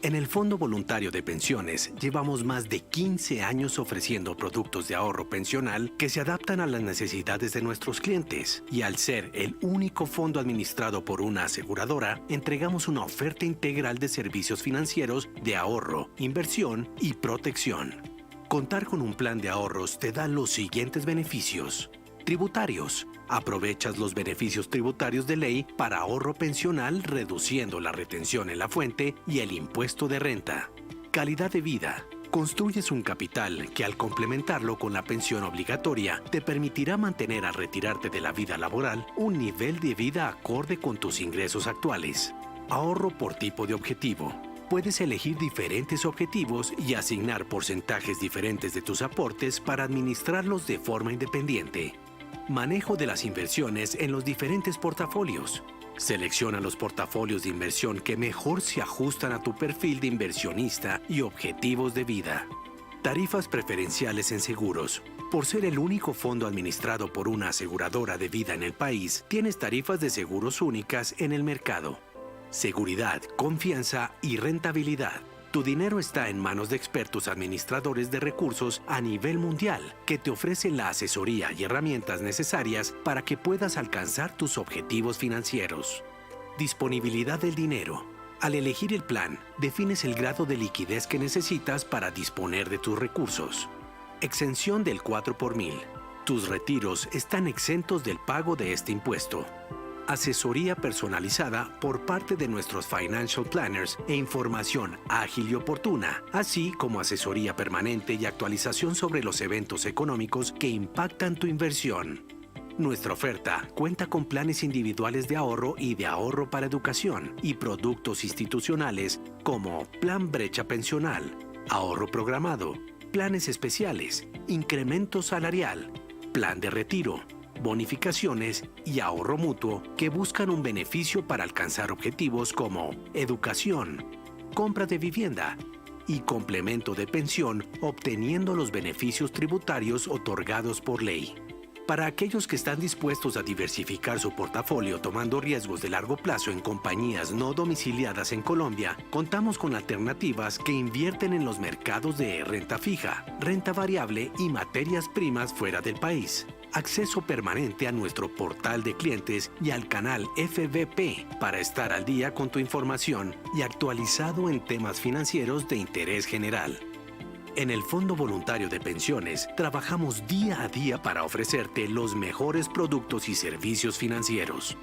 En el Fondo Voluntario de Pensiones llevamos más de 15 años ofreciendo productos de ahorro pensional que se adaptan a las necesidades de nuestros clientes. Y al ser el único fondo administrado por una aseguradora, entregamos una oferta integral de servicios financieros de ahorro, inversión y protección. Contar con un plan de ahorros te da los siguientes beneficios. Tributarios. Aprovechas los beneficios tributarios de ley para ahorro pensional reduciendo la retención en la fuente y el impuesto de renta. Calidad de vida. Construyes un capital que al complementarlo con la pensión obligatoria te permitirá mantener al retirarte de la vida laboral un nivel de vida acorde con tus ingresos actuales. Ahorro por tipo de objetivo. Puedes elegir diferentes objetivos y asignar porcentajes diferentes de tus aportes para administrarlos de forma independiente. Manejo de las inversiones en los diferentes portafolios. Selecciona los portafolios de inversión que mejor se ajustan a tu perfil de inversionista y objetivos de vida. Tarifas preferenciales en seguros. Por ser el único fondo administrado por una aseguradora de vida en el país, tienes tarifas de seguros únicas en el mercado. Seguridad, confianza y rentabilidad. Tu dinero está en manos de expertos administradores de recursos a nivel mundial que te ofrecen la asesoría y herramientas necesarias para que puedas alcanzar tus objetivos financieros. Disponibilidad del dinero. Al elegir el plan, defines el grado de liquidez que necesitas para disponer de tus recursos. Exención del 4 por mil. Tus retiros están exentos del pago de este impuesto. Asesoría personalizada por parte de nuestros financial planners e información ágil y oportuna, así como asesoría permanente y actualización sobre los eventos económicos que impactan tu inversión. Nuestra oferta cuenta con planes individuales de ahorro y de ahorro para educación y productos institucionales como Plan Brecha Pensional, Ahorro Programado, Planes Especiales, Incremento Salarial, Plan de Retiro, bonificaciones y ahorro mutuo que buscan un beneficio para alcanzar objetivos como educación, compra de vivienda y complemento de pensión obteniendo los beneficios tributarios otorgados por ley. Para aquellos que están dispuestos a diversificar su portafolio tomando riesgos de largo plazo en compañías no domiciliadas en Colombia, contamos con alternativas que invierten en los mercados de renta fija, renta variable y materias primas fuera del país. Acceso permanente a nuestro portal de clientes y al canal FVP para estar al día con tu información y actualizado en temas financieros de interés general. En el Fondo Voluntario de Pensiones, trabajamos día a día para ofrecerte los mejores productos y servicios financieros.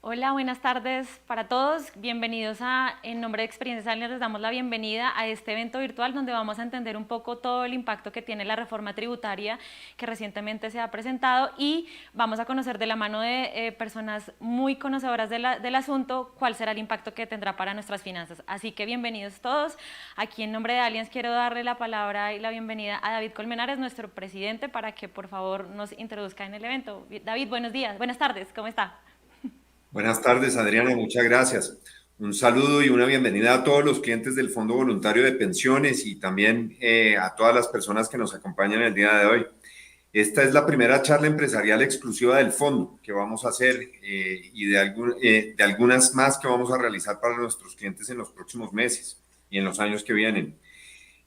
Hola, buenas tardes para todos. Bienvenidos En nombre de Experiencias Allianz, les damos la bienvenida a este evento virtual donde vamos a entender un poco todo el impacto que tiene la reforma tributaria que recientemente se ha presentado y vamos a conocer de la mano de personas muy conocedoras del asunto cuál será el impacto que tendrá para nuestras finanzas. Así que bienvenidos todos. Aquí en nombre de Allianz quiero darle la palabra y la bienvenida a David Colmenares, nuestro presidente, para que por favor nos introduzca en el evento. David, buenos días, buenas tardes, ¿cómo está? Buenas tardes, Adriana, muchas gracias. Un saludo y una bienvenida a todos los clientes del Fondo Voluntario de Pensiones y también a todas las personas que nos acompañan el día de hoy. Esta es la primera charla empresarial exclusiva del fondo que vamos a hacer y de algunas más que vamos a realizar para nuestros clientes en los próximos meses y en los años que vienen.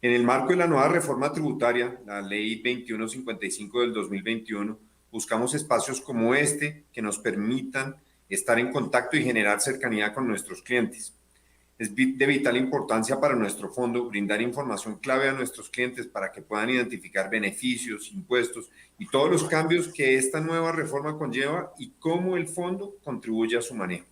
En el marco de la nueva reforma tributaria, la Ley 2155 del 2021, buscamos espacios como este que nos permitan estar en contacto y generar cercanía con nuestros clientes. Es de vital importancia para nuestro fondo brindar información clave a nuestros clientes para que puedan identificar beneficios, impuestos y todos los cambios que esta nueva reforma conlleva y cómo el fondo contribuye a su manejo.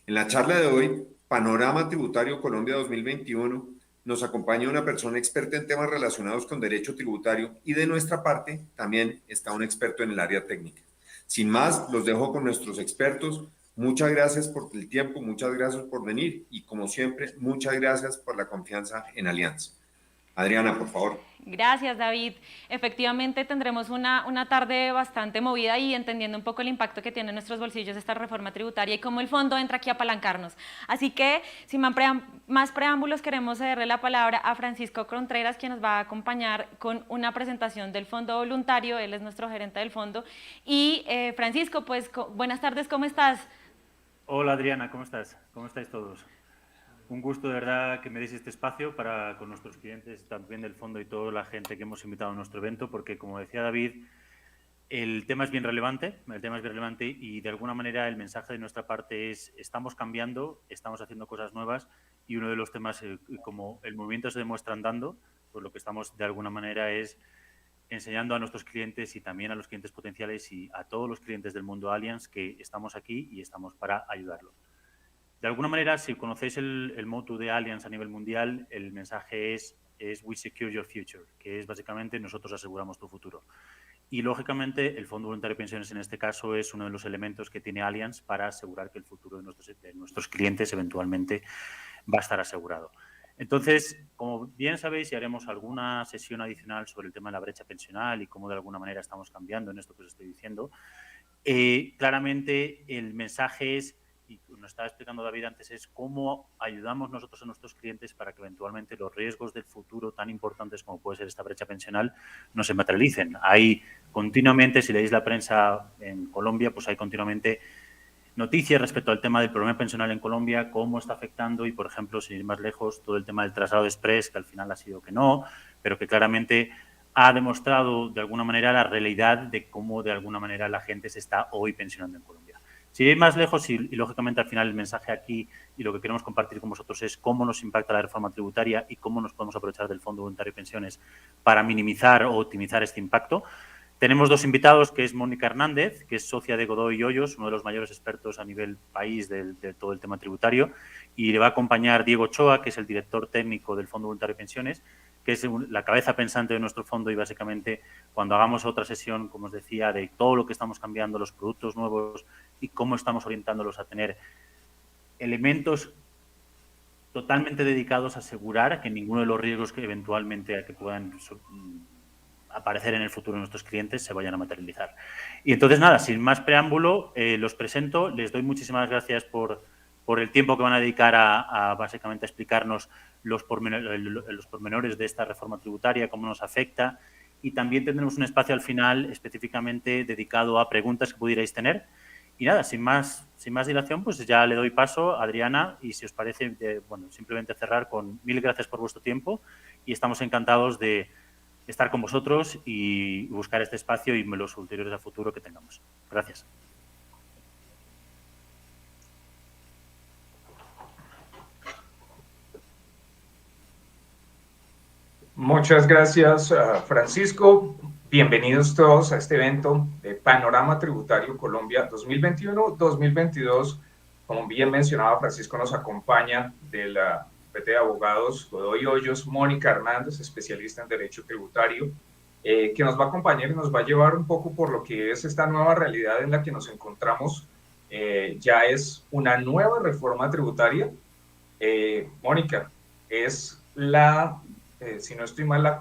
En la charla de hoy, Panorama Tributario Colombia 2021, nos acompaña una persona experta en temas relacionados con derecho tributario y de nuestra parte también está un experto en el área técnica. Sin más, los dejo con nuestros expertos. Muchas gracias por el tiempo, muchas gracias por venir y como siempre, muchas gracias por la confianza en Alianza. Adriana, por favor. Gracias, David. Efectivamente, tendremos una tarde bastante movida y entendiendo un poco el impacto que tiene en nuestros bolsillos esta reforma tributaria y cómo el fondo entra aquí a apalancarnos. Así que, sin más preámbulos, queremos cederle la palabra a Francisco Contreras, quien nos va a acompañar con una presentación del Fondo Voluntario. Él es nuestro gerente del fondo. Y, Francisco, pues, buenas tardes, ¿cómo estás? Hola, Adriana, ¿cómo estás? ¿Cómo estáis todos? Un gusto de verdad que me deis este espacio para con nuestros clientes, también del fondo y toda la gente que hemos invitado a nuestro evento, porque como decía David, el tema es bien relevante y de alguna manera el mensaje de nuestra parte es estamos cambiando, estamos haciendo cosas nuevas y uno de los temas, como el movimiento se demuestra andando, pues lo que estamos de alguna manera es enseñando a nuestros clientes y también a los clientes potenciales y a todos los clientes del mundo Allianz que estamos aquí y estamos para ayudarlos. De alguna manera, si conocéis el motto de Allianz a nivel mundial, el mensaje es We secure your future, que es básicamente nosotros aseguramos tu futuro. Y, lógicamente, el Fondo Voluntario de Pensiones en este caso es uno de los elementos que tiene Allianz para asegurar que el futuro de nuestros clientes eventualmente va a estar asegurado. Entonces, como bien sabéis, y haremos alguna sesión adicional sobre el tema de la brecha pensional y cómo de alguna manera estamos cambiando en esto que os estoy diciendo, claramente el mensaje es, y nos estaba explicando David antes, es cómo ayudamos nosotros a nuestros clientes para que eventualmente los riesgos del futuro tan importantes como puede ser esta brecha pensional no se materialicen. Hay continuamente, si leéis la prensa en Colombia, pues hay continuamente noticias respecto al tema del problema pensional en Colombia, cómo está afectando y, por ejemplo, sin ir más lejos, todo el tema del traslado express, que al final ha sido que no, pero que claramente ha demostrado de alguna manera la realidad de cómo de alguna manera la gente se está hoy pensionando en Colombia. Si ir más lejos y lógicamente al final el mensaje aquí y lo que queremos compartir con vosotros es cómo nos impacta la reforma tributaria y cómo nos podemos aprovechar del Fondo Voluntario de Pensiones para minimizar o optimizar este impacto. Tenemos dos invitados, que es Mónica Hernández, que es socia de Godoy y Hoyos, uno de los mayores expertos a nivel país de todo el tema tributario, y le va a acompañar Diego Ochoa, que es el director técnico del Fondo Voluntario de Pensiones, que es la cabeza pensante de nuestro fondo y básicamente cuando hagamos otra sesión, como os decía, de todo lo que estamos cambiando, los productos nuevos y cómo estamos orientándolos a tener elementos totalmente dedicados a asegurar que ninguno de los riesgos que eventualmente que puedan aparecer en el futuro de nuestros clientes se vayan a materializar. Y entonces, nada, sin más preámbulo, los presento. Les doy muchísimas gracias por el tiempo que van a dedicar a básicamente a explicarnos los pormenores de esta reforma tributaria, cómo nos afecta. Y también tendremos un espacio al final específicamente dedicado a preguntas que pudierais tener. Y nada, sin más dilación, pues ya le doy paso a Adriana y si os parece, bueno, simplemente cerrar con 1000 gracias por vuestro tiempo y estamos encantados de estar con vosotros y buscar este espacio y los ulteriores a futuro que tengamos. Gracias. Muchas gracias, Francisco. Bienvenidos todos a este evento de Panorama Tributario Colombia 2021-2022. Como bien mencionaba Francisco, nos acompaña de la bufete de abogados Godoy Hoyos, Mónica Hernández, especialista en Derecho Tributario, que nos va a acompañar y nos va a llevar un poco por lo que es esta nueva realidad en la que nos encontramos. Ya es una nueva reforma tributaria. Mónica, es si no estoy mal, la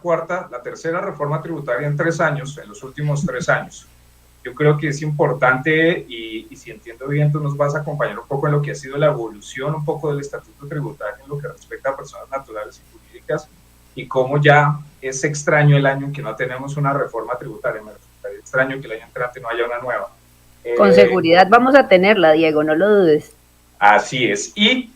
tercera reforma tributaria en 3 años, en los últimos 3 años. Yo creo que es importante y si entiendo bien, tú nos vas a acompañar un poco en lo que ha sido la evolución un poco del estatuto tributario en lo que respecta a personas naturales y jurídicas y cómo ya es extraño el año en que no tenemos una reforma tributaria. Me resultaría extraño que el año entrante no haya una nueva. Con seguridad vamos a tenerla, Diego, no lo dudes. Así es. Y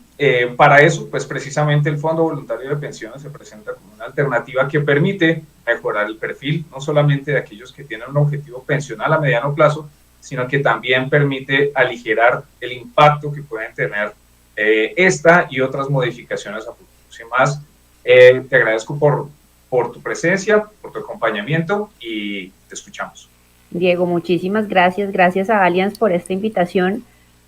para eso, pues precisamente el Fondo Voluntario de Pensiones se presenta como una alternativa que permite mejorar el perfil, no solamente de aquellos que tienen un objetivo pensional a mediano plazo, sino que también permite aligerar el impacto que pueden tener esta y otras modificaciones a futuro. Sin más, te agradezco por tu presencia, por tu acompañamiento y te escuchamos. Diego, muchísimas gracias. Gracias a Allianz por esta invitación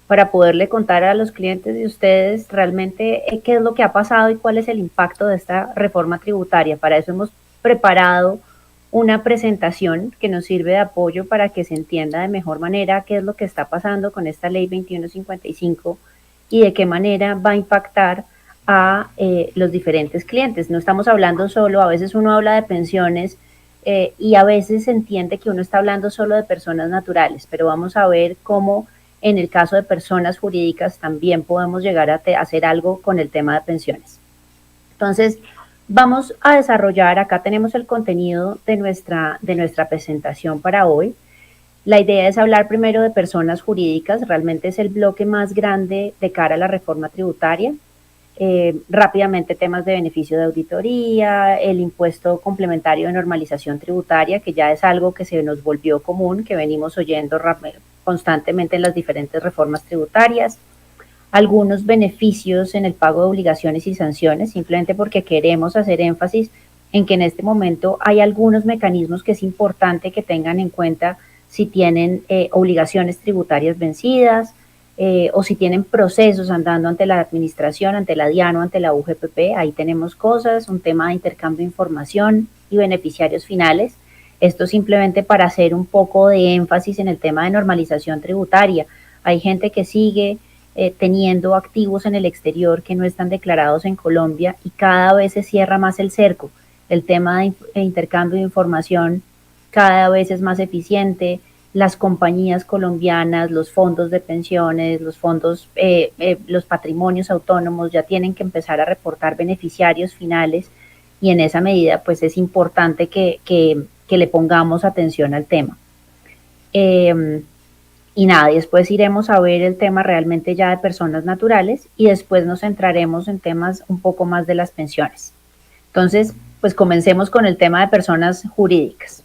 para poderle contar a los clientes de ustedes realmente qué es lo que ha pasado y cuál es el impacto de esta reforma tributaria. Para eso hemos preparado una presentación que nos sirve de apoyo para que se entienda de mejor manera qué es lo que está pasando con esta ley 2155 y de qué manera va a impactar a los diferentes clientes. No estamos hablando solo, a veces uno habla de pensiones y a veces se entiende que uno está hablando solo de personas naturales, pero vamos a ver cómo en el caso de personas jurídicas también podemos llegar a hacer algo con el tema de pensiones. Entonces, vamos a desarrollar, acá tenemos el contenido de nuestra presentación para hoy. La idea es hablar primero de personas jurídicas, realmente es el bloque más grande de cara a la reforma tributaria. Rápidamente temas de beneficio de auditoría, el impuesto complementario de normalización tributaria, que ya es algo que se nos volvió común, que venimos oyendo constantemente en las diferentes reformas tributarias, algunos beneficios en el pago de obligaciones y sanciones, simplemente porque queremos hacer énfasis en que en este momento hay algunos mecanismos que es importante que tengan en cuenta si tienen obligaciones tributarias vencidas, o si tienen procesos andando ante la administración, ante la DIAN o ante la UGPP, ahí tenemos cosas, un tema de intercambio de información y beneficiarios finales. Esto simplemente para hacer un poco de énfasis en el tema de normalización tributaria. Hay gente que sigue teniendo activos en el exterior que no están declarados en Colombia y cada vez se cierra más el cerco. El tema de intercambio de información cada vez es más eficiente. Las compañías colombianas, los fondos de pensiones, los fondos, los patrimonios autónomos ya tienen que empezar a reportar beneficiarios finales y en esa medida pues es importante que le pongamos atención al tema. Y nada, y después iremos a ver el tema realmente ya de personas naturales y después nos centraremos en temas un poco más de las pensiones. Entonces, pues comencemos con el tema de personas jurídicas.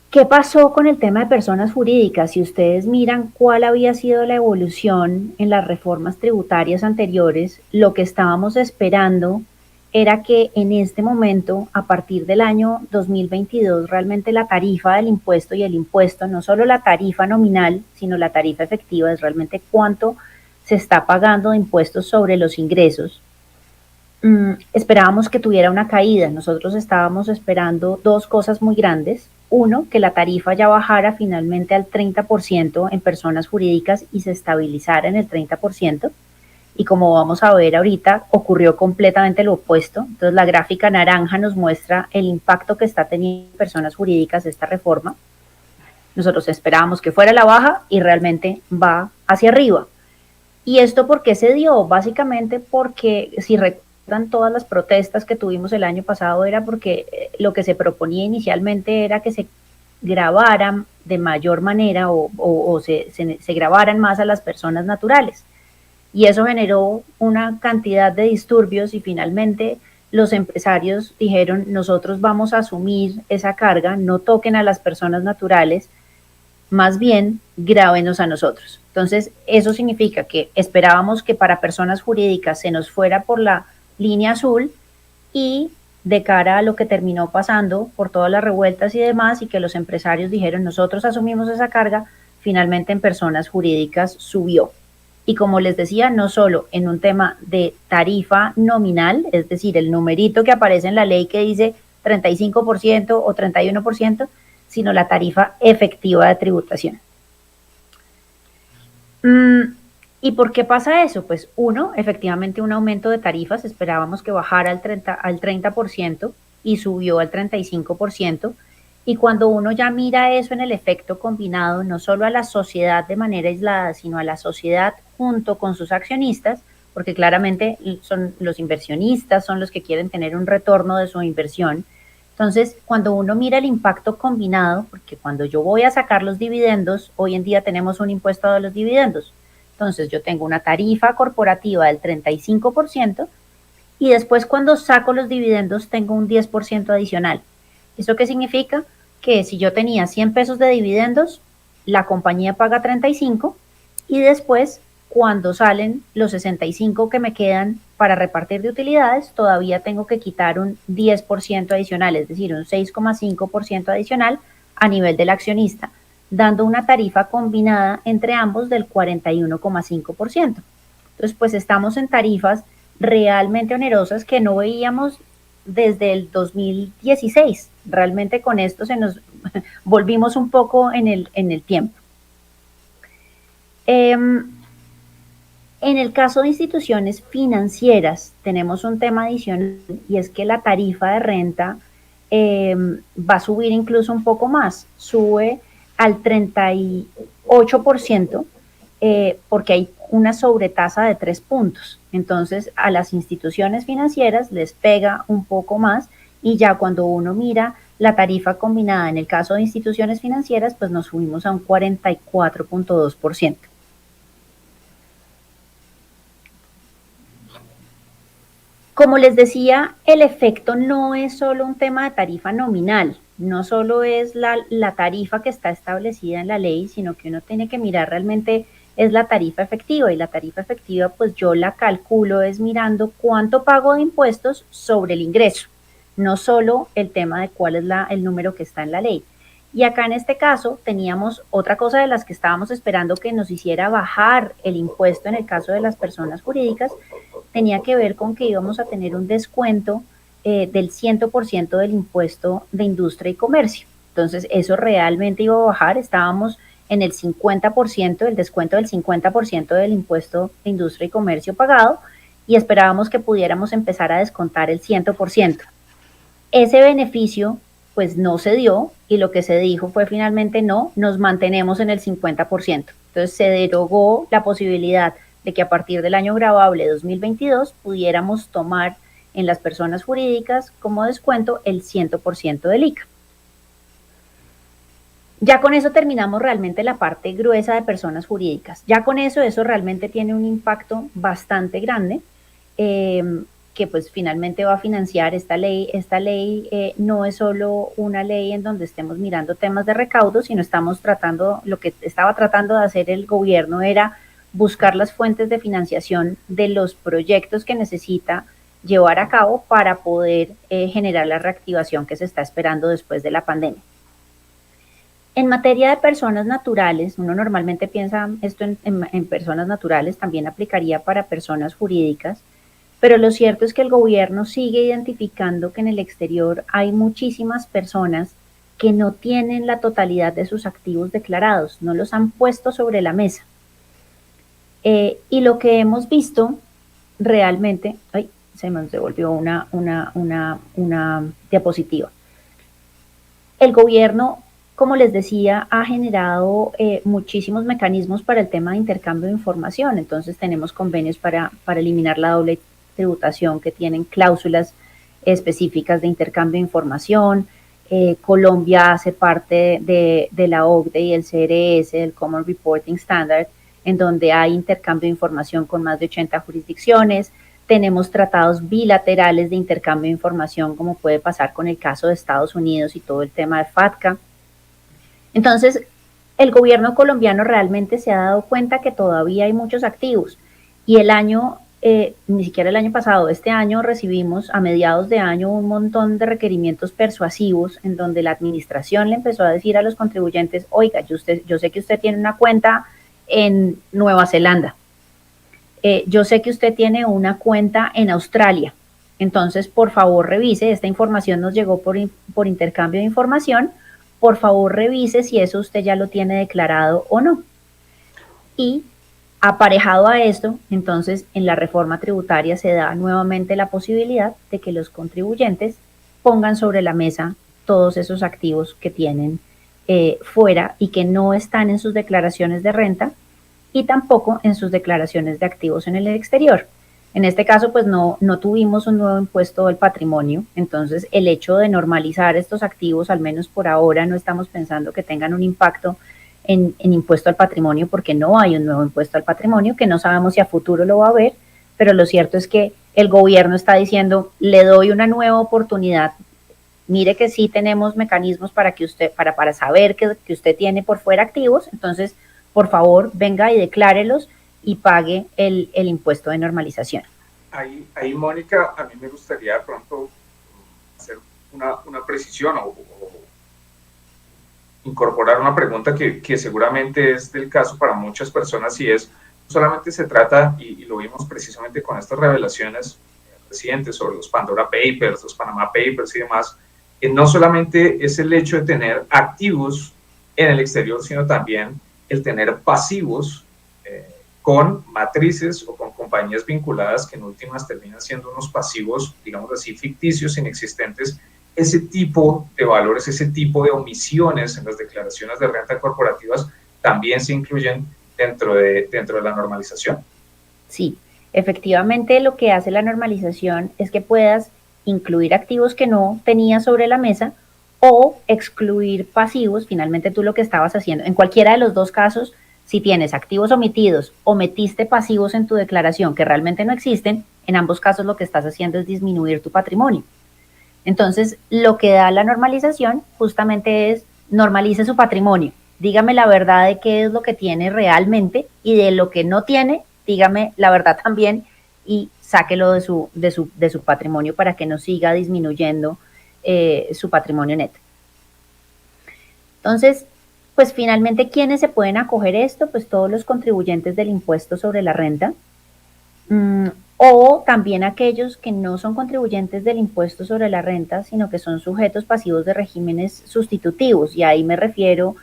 ¿Qué pasó con el tema de personas jurídicas? Si ustedes miran cuál había sido la evolución en las reformas tributarias anteriores, lo que estábamos esperando era que en este momento, a partir del año 2022, realmente la tarifa del impuesto y el impuesto, no solo la tarifa nominal, sino la tarifa efectiva, es realmente cuánto se está pagando de impuestos sobre los ingresos. Esperábamos que tuviera una caída. Nosotros estábamos esperando dos cosas muy grandes. Uno, que la tarifa ya bajara finalmente al 30% en personas jurídicas y se estabilizara en el 30%. Y como vamos a ver ahorita, ocurrió completamente lo opuesto. Entonces la gráfica naranja nos muestra el impacto que está teniendo en personas jurídicas esta reforma. Nosotros esperábamos que fuera la baja y realmente va hacia arriba. ¿Y esto por qué se dio? Básicamente porque, si recuerdan, todas las protestas que tuvimos el año pasado era porque lo que se proponía inicialmente era que se grabaran de mayor manera o se grabaran más a las personas naturales. Y eso generó una cantidad de disturbios y finalmente los empresarios dijeron, nosotros vamos a asumir esa carga, no toquen a las personas naturales, más bien grábenos a nosotros. Entonces, eso significa que esperábamos que para personas jurídicas se nos fuera por la línea azul y de cara a lo que terminó pasando por todas las revueltas y demás y que los empresarios dijeron, nosotros asumimos esa carga, finalmente en personas jurídicas subió. Y como les decía, no solo en un tema de tarifa nominal, es decir, el numerito que aparece en la ley que dice 35% o 31%, sino la tarifa efectiva de tributación. ¿Y por qué pasa eso? Pues uno, efectivamente un aumento de tarifas, esperábamos que bajara al 30% y subió al 35%. Y cuando uno ya mira eso en el efecto combinado, no solo a la sociedad de manera aislada, sino a la sociedad junto con sus accionistas, porque claramente son los inversionistas, son los que quieren tener un retorno de su inversión. Entonces, cuando uno mira el impacto combinado, porque cuando yo voy a sacar los dividendos, hoy en día tenemos un impuesto a los dividendos. Entonces, yo tengo una tarifa corporativa del 35% y después cuando saco los dividendos tengo un 10% adicional. ¿Eso qué significa? Que si yo tenía 100 pesos de dividendos, la compañía paga 35 y después, cuando salen los 65 que me quedan para repartir de utilidades, todavía tengo que quitar un 10% adicional, es decir, un 6,5% adicional a nivel del accionista, dando una tarifa combinada entre ambos del 41,5%. Entonces, pues estamos en tarifas realmente onerosas que no veíamos desde el 2016. Realmente con esto se nos volvimos un poco en el tiempo. En el caso de instituciones financieras, tenemos un tema adicional y es que la tarifa de renta va a subir incluso un poco más, sube al 38%, porque hay una sobretasa de 3 puntos. Entonces, a las instituciones financieras les pega un poco más y ya cuando uno mira la tarifa combinada en el caso de instituciones financieras, pues nos subimos a un 44.2%. Como les decía, el efecto no es solo un tema de tarifa nominal, no solo es la tarifa que está establecida en la ley, sino que uno tiene que mirar realmente es la tarifa efectiva, y la tarifa efectiva pues yo la calculo es mirando cuánto pago de impuestos sobre el ingreso, no solo el tema de cuál es el número que está en la ley. Y acá en este caso teníamos otra cosa de las que estábamos esperando que nos hiciera bajar el impuesto en el caso de las personas jurídicas, tenía que ver con que íbamos a tener un descuento del 100% del impuesto de industria y comercio. Entonces eso realmente iba a bajar, estábamos en el 50%, el descuento del 50% del impuesto de industria y comercio pagado, y esperábamos que pudiéramos empezar a descontar el 100%. Ese beneficio pues no se dio, y lo que se dijo fue finalmente no, nos mantenemos en el 50%. Entonces se derogó la posibilidad de que a partir del año gravable 2022 pudiéramos tomar en las personas jurídicas como descuento el 100% del ICA. Ya con eso terminamos realmente la parte gruesa de personas jurídicas. Ya con eso realmente tiene un impacto bastante grande, que pues finalmente va a financiar esta ley. Esta ley no es solo una ley en donde estemos mirando temas de recaudo, sino lo que estaba tratando de hacer el gobierno era buscar las fuentes de financiación de los proyectos que necesita llevar a cabo para poder generar la reactivación que se está esperando después de la pandemia. En materia de personas naturales, uno normalmente piensa esto en personas naturales, también aplicaría para personas jurídicas, pero lo cierto es que el gobierno sigue identificando que en el exterior hay muchísimas personas que no tienen la totalidad de sus activos declarados, no los han puesto sobre la mesa. Y lo que hemos visto realmente, se me devolvió una diapositiva. El gobierno, como les decía, ha generado muchísimos mecanismos para el tema de intercambio de información. Entonces tenemos convenios para eliminar la doble tributación, que tienen cláusulas específicas de intercambio de información. Colombia hace parte de la OCDE y el CRS, el Common Reporting Standard, en donde hay intercambio de información con más de 80 jurisdicciones. Tenemos tratados bilaterales de intercambio de información, como puede pasar con el caso de Estados Unidos y todo el tema de FATCA. Entonces, el gobierno colombiano realmente se ha dado cuenta que todavía hay muchos activos, y el año, ni siquiera el año pasado, este año recibimos a mediados de año un montón de requerimientos persuasivos en donde la administración le empezó a decir a los contribuyentes, oiga, yo sé que usted tiene una cuenta en Nueva Zelanda, yo sé que usted tiene una cuenta en Australia, entonces por favor revise, esta información nos llegó por intercambio de información, por favor revise si eso usted ya lo tiene declarado o no. Y aparejado a esto, entonces en la reforma tributaria se da nuevamente la posibilidad de que los contribuyentes pongan sobre la mesa todos esos activos que tienen fuera y que no están en sus declaraciones de renta y tampoco en sus declaraciones de activos en el exterior. En este caso, pues no tuvimos un nuevo impuesto del patrimonio, entonces el hecho de normalizar estos activos, al menos por ahora, no estamos pensando que tengan un impacto en impuesto al patrimonio, porque no hay un nuevo impuesto al patrimonio, que no sabemos si a futuro lo va a haber, pero lo cierto es que el gobierno está diciendo, le doy una nueva oportunidad, mire que sí tenemos mecanismos para que usted, para saber que usted tiene por fuera activos, entonces, por favor, venga y declárelos y pague el impuesto de normalización. Ahí, Mónica, a mí me gustaría de pronto hacer una precisión o incorporar una pregunta que seguramente es del caso para muchas personas, y es, no solamente se trata, y lo vimos precisamente con estas revelaciones recientes sobre los Pandora Papers, los Panama Papers y demás, no solamente es el hecho de tener activos en el exterior, sino también el tener pasivos con matrices o con compañías vinculadas que en últimas terminan siendo unos pasivos, digamos así, ficticios, inexistentes. Ese tipo de valores, ese tipo de omisiones en las declaraciones de renta corporativas también se incluyen dentro de la normalización. Sí, efectivamente lo que hace la normalización es que puedas incluir activos que no tenías sobre la mesa o excluir pasivos. Finalmente tú lo que estabas haciendo, en cualquiera de los dos casos, si tienes activos omitidos o metiste pasivos en tu declaración que realmente no existen, en ambos casos lo que estás haciendo es disminuir tu patrimonio. Entonces, lo que da la normalización justamente es normalice su patrimonio. Dígame la verdad de qué es lo que tiene realmente y de lo que no tiene, dígame la verdad también y sáquelo de su patrimonio para que no siga disminuyendo su patrimonio neto. Entonces, pues finalmente, ¿quiénes se pueden acoger esto? Pues todos los contribuyentes del impuesto sobre la renta, o también aquellos que no son contribuyentes del impuesto sobre la renta, sino que son sujetos pasivos de regímenes sustitutivos, y ahí me refiero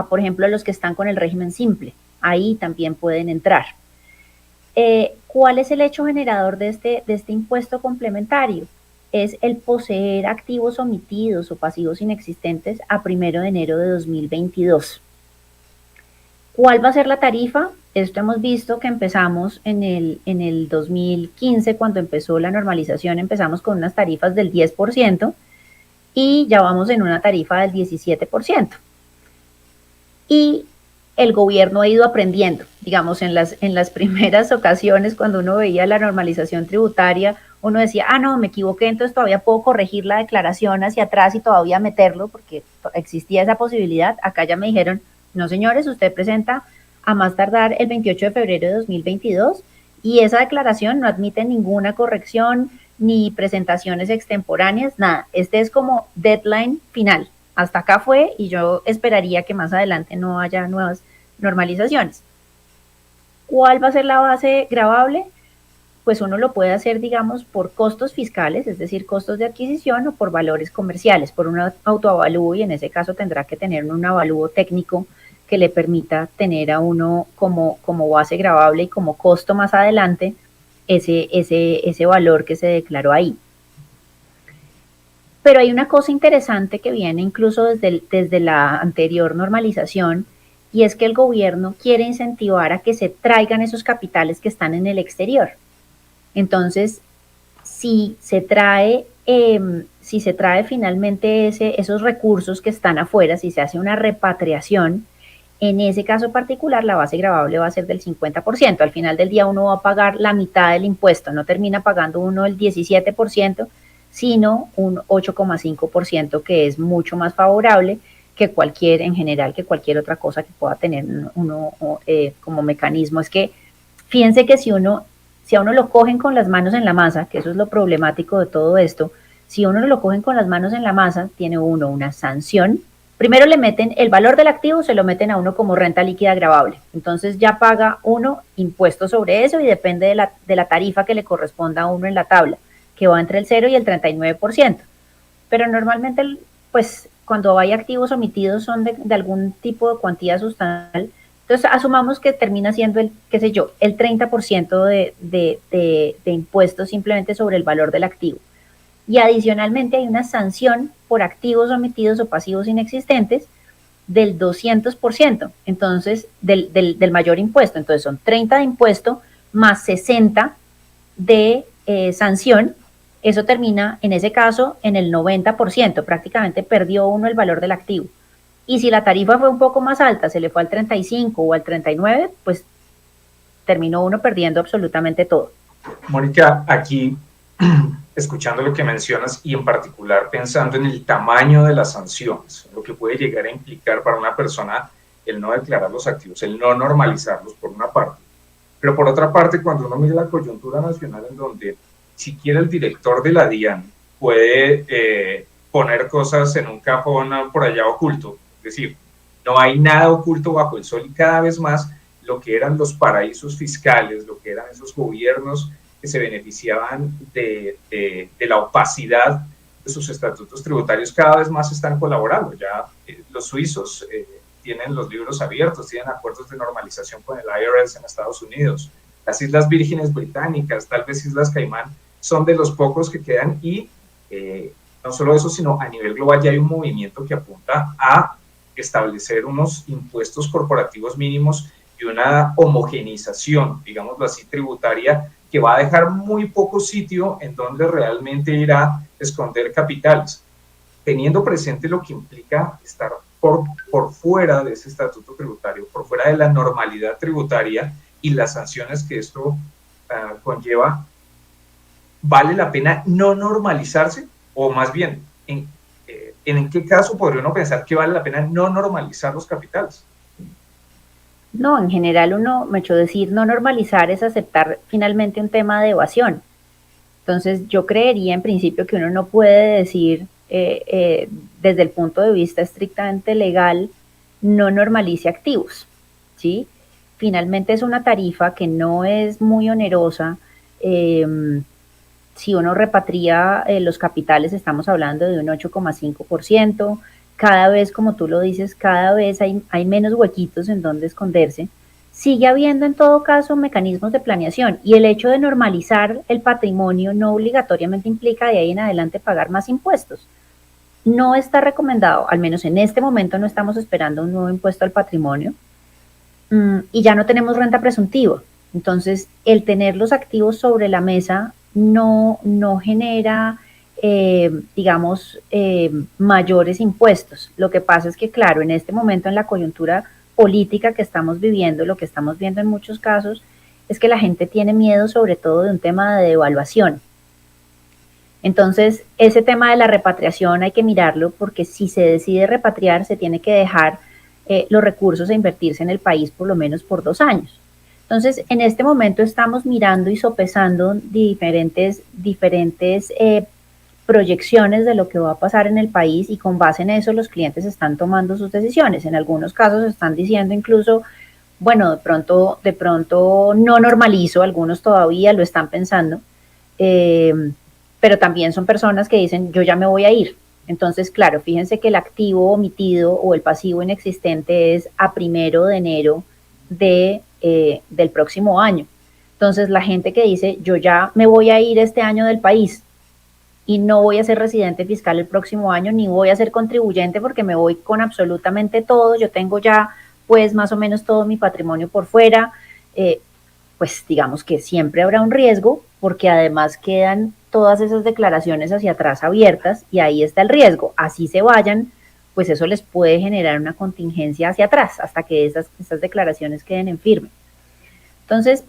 por ejemplo, a los que están con el régimen simple. Ahí también pueden entrar. ¿Cuál es el hecho generador de este impuesto complementario? Es el poseer activos omitidos o pasivos inexistentes a 1 de enero de 2022. ¿Cuál va a ser la tarifa? Esto hemos visto que empezamos en el 2015, cuando empezó la normalización, empezamos con unas tarifas del 10% y ya vamos en una tarifa del 17%. Y el gobierno ha ido aprendiendo, digamos, en las primeras ocasiones cuando uno veía la normalización tributaria, uno decía, no, me equivoqué, entonces todavía puedo corregir la declaración hacia atrás y todavía meterlo, porque existía esa posibilidad. Acá ya me dijeron, no señores, usted presenta a más tardar el 28 de febrero de 2022 y esa declaración no admite ninguna corrección ni presentaciones extemporáneas, nada. Este es como deadline final. Hasta acá fue y yo esperaría que más adelante no haya nuevas normalizaciones. ¿Cuál va a ser la base gravable? Pues uno lo puede hacer, digamos, por costos fiscales, es decir, costos de adquisición, o por valores comerciales, por un autoavalúo, y en ese caso tendrá que tener un avalúo técnico que le permita tener a uno como base gravable y como costo más adelante ese valor que se declaró ahí. Pero hay una cosa interesante que viene incluso desde la anterior normalización, y es que el gobierno quiere incentivar a que se traigan esos capitales que están en el exterior. Entonces, si se trae finalmente esos recursos que están afuera, si se hace una repatriación, en ese caso particular la base gravable va a ser del 50%. Al final del día uno va a pagar la mitad del impuesto, no termina pagando uno el 17%, sino un 8,5%, que es mucho más favorable que cualquier otra cosa que pueda tener uno como mecanismo. Es que fíjense que si a uno lo cogen con las manos en la masa, que eso es lo problemático de todo esto, si uno lo cogen con las manos en la masa, tiene uno una sanción. Primero le meten el valor del activo, se lo meten a uno como renta líquida gravable. Entonces ya paga uno impuestos sobre eso y depende de la tarifa que le corresponda a uno en la tabla, que va entre el 0 y el 39%. Pero normalmente, pues, cuando hay activos omitidos son de algún tipo de cuantía sustancial. Entonces, asumamos que termina siendo el 30% de impuestos simplemente sobre el valor del activo. Y adicionalmente hay una sanción por activos omitidos o pasivos inexistentes del 200%, entonces, del mayor impuesto. Entonces, son 30 de impuesto más 60 de sanción. Eso termina, en ese caso, en el 90%. Prácticamente perdió uno el valor del activo. Y si la tarifa fue un poco más alta, se le fue al 35 o al 39, pues terminó uno perdiendo absolutamente todo. Mónica, aquí, escuchando lo que mencionas y en particular pensando en el tamaño de las sanciones, lo que puede llegar a implicar para una persona el no declarar los activos, el no normalizarlos por una parte. Pero por otra parte, cuando uno mira la coyuntura nacional en donde siquiera el director de la DIAN puede poner cosas en un cajón por allá oculto, es decir, no hay nada oculto bajo el sol, y cada vez más lo que eran los paraísos fiscales, lo que eran esos gobiernos que se beneficiaban de la opacidad de sus estatutos tributarios, cada vez más están colaborando. Ya los suizos tienen los libros abiertos, tienen acuerdos de normalización con el IRS en Estados Unidos. Las Islas Vírgenes Británicas, tal vez Islas Caimán, son de los pocos que quedan y no solo eso, sino a nivel global ya hay un movimiento que apunta a establecer unos impuestos corporativos mínimos y una homogeneización, digámoslo así, tributaria, que va a dejar muy poco sitio en donde realmente irá a esconder capitales, teniendo presente lo que implica estar por fuera de ese estatuto tributario, por fuera de la normalidad tributaria y las sanciones que esto conlleva. ¿Vale la pena no normalizarse? O más bien, ¿en qué caso podría uno pensar que vale la pena no normalizar los capitales? No, en general uno, me echó decir, no normalizar es aceptar finalmente un tema de evasión. Entonces yo creería en principio que uno no puede decir desde el punto de vista estrictamente legal, no normalice activos, ¿sí? Finalmente es una tarifa que no es muy onerosa. Si uno repatria los capitales, estamos hablando de un 8,5%. Cada vez, como tú lo dices, cada vez hay menos huequitos en donde esconderse. Sigue habiendo en todo caso mecanismos de planeación y el hecho de normalizar el patrimonio no obligatoriamente implica de ahí en adelante pagar más impuestos. No está recomendado, al menos en este momento no estamos esperando un nuevo impuesto al patrimonio y ya no tenemos renta presuntiva. Entonces, el tener los activos sobre la mesa no genera, digamos, mayores impuestos. Lo que pasa es que, claro, en este momento en la coyuntura política que estamos viviendo, lo que estamos viendo en muchos casos es que la gente tiene miedo sobre todo de un tema de devaluación. Entonces, ese tema de la repatriación hay que mirarlo porque si se decide repatriar, se tiene que dejar los recursos a invertirse en el país por lo menos por 2 años. Entonces, en este momento estamos mirando y sopesando diferentes proyecciones de lo que va a pasar en el país y con base en eso los clientes están tomando sus decisiones. En algunos casos están diciendo incluso, bueno, de pronto no normalizo, algunos todavía lo están pensando, pero también son personas que dicen, yo ya me voy a ir. Entonces, claro, fíjense que el activo omitido o el pasivo inexistente es a 1 de enero del próximo año. Entonces, la gente que dice, yo ya me voy a ir este año del país y no voy a ser residente fiscal el próximo año, ni voy a ser contribuyente porque me voy con absolutamente todo, yo tengo ya pues más o menos todo mi patrimonio por fuera, pues digamos que siempre habrá un riesgo porque además quedan todas esas declaraciones hacia atrás abiertas y ahí está el riesgo. Así se vayan, pues eso les puede generar una contingencia hacia atrás hasta que esas declaraciones queden en firme. Entonces,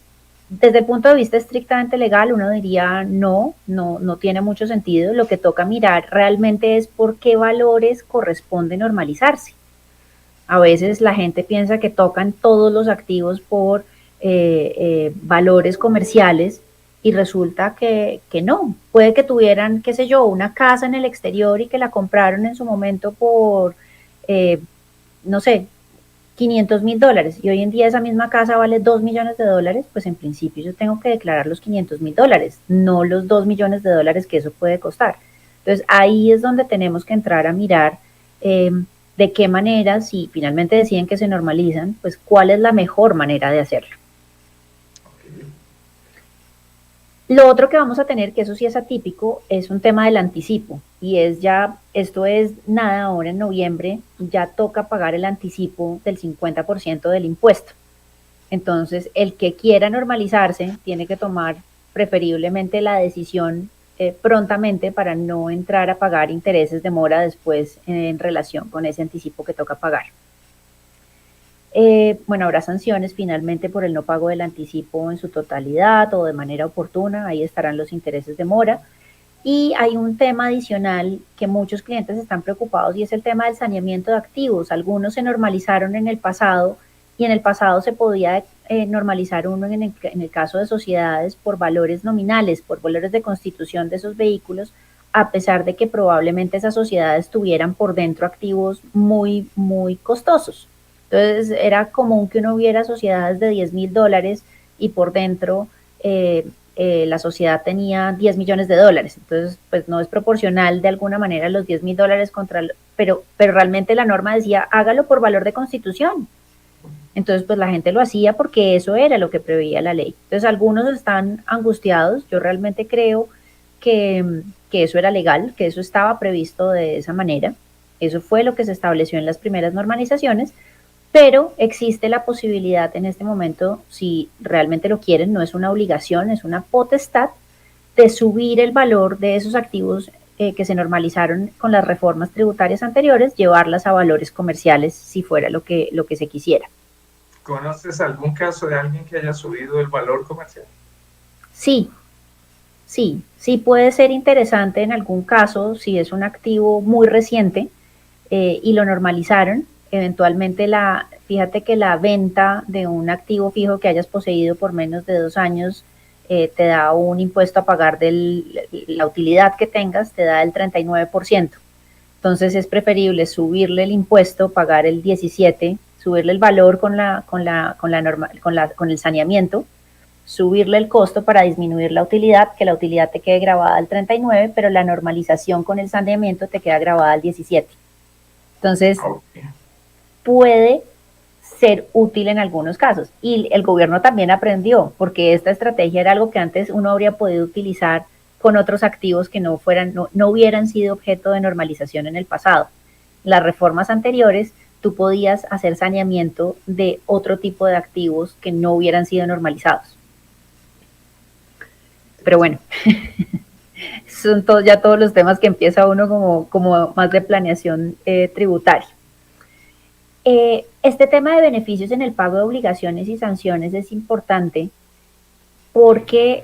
desde el punto de vista estrictamente legal, uno diría no tiene mucho sentido. Lo que toca mirar realmente es por qué valores corresponde normalizarse. A veces la gente piensa que tocan todos los activos por valores comerciales y resulta que no. Puede que tuvieran, qué sé yo, una casa en el exterior y que la compraron en su momento por, no sé, $500,000 y hoy en día esa misma casa vale $2 millones, pues en principio yo tengo que declarar los $500,000, no los $2 millones que eso puede costar. Entonces ahí es donde tenemos que entrar a mirar de qué manera, si finalmente deciden que se normalizan, pues cuál es la mejor manera de hacerlo. Lo otro que vamos a tener, que eso sí es atípico, es un tema del anticipo y es ya, esto es nada, ahora en noviembre ya toca pagar el anticipo del 50% del impuesto. Entonces, el que quiera normalizarse tiene que tomar preferiblemente la decisión prontamente para no entrar a pagar intereses de mora después en relación con ese anticipo que toca pagar. Bueno, habrá sanciones finalmente por el no pago del anticipo en su totalidad o de manera oportuna, ahí estarán los intereses de mora. Y hay un tema adicional que muchos clientes están preocupados y es el tema del saneamiento de activos. Algunos se normalizaron en el pasado y en el pasado se podía normalizar uno en el caso de sociedades por valores nominales, por valores de constitución de esos vehículos, a pesar de que probablemente esas sociedades tuvieran por dentro activos muy, muy costosos. Entonces era común que uno viera sociedades de $10,000 y por dentro la sociedad tenía 10 millones de dólares, entonces pues no es proporcional de alguna manera los 10 mil dólares pero realmente la norma decía hágalo por valor de constitución. Entonces pues la gente lo hacía porque eso era lo que preveía la ley. Entonces algunos están angustiados, yo realmente creo que eso era legal, que eso estaba previsto de esa manera, eso fue lo que se estableció en las primeras normalizaciones, pero existe la posibilidad en este momento, si realmente lo quieren, no es una obligación, es una potestad de subir el valor de esos activos que se normalizaron con las reformas tributarias anteriores, llevarlas a valores comerciales si fuera lo que se quisiera. ¿Conoces algún caso de alguien que haya subido el valor comercial? Sí puede ser interesante en algún caso, si es un activo muy reciente y lo normalizaron. Eventualmente fíjate que la venta de un activo fijo que hayas poseído por menos de 2 años te da un impuesto a pagar de la utilidad que tengas, te da el 39%. Entonces es preferible subirle el impuesto, pagar el 17%, subirle el valor con el saneamiento, subirle el costo para disminuir la utilidad, que la utilidad te quede grabada al 39%, pero la normalización con el saneamiento te queda grabada al 17%. Entonces, puede ser útil en algunos casos. Y el gobierno también aprendió, porque esta estrategia era algo que antes uno habría podido utilizar con otros activos que no hubieran sido objeto de normalización en el pasado. Las reformas anteriores, tú podías hacer saneamiento de otro tipo de activos que no hubieran sido normalizados. Pero bueno, son todos los temas que empieza uno como más de planeación tributaria. Este tema de beneficios en el pago de obligaciones y sanciones es importante porque,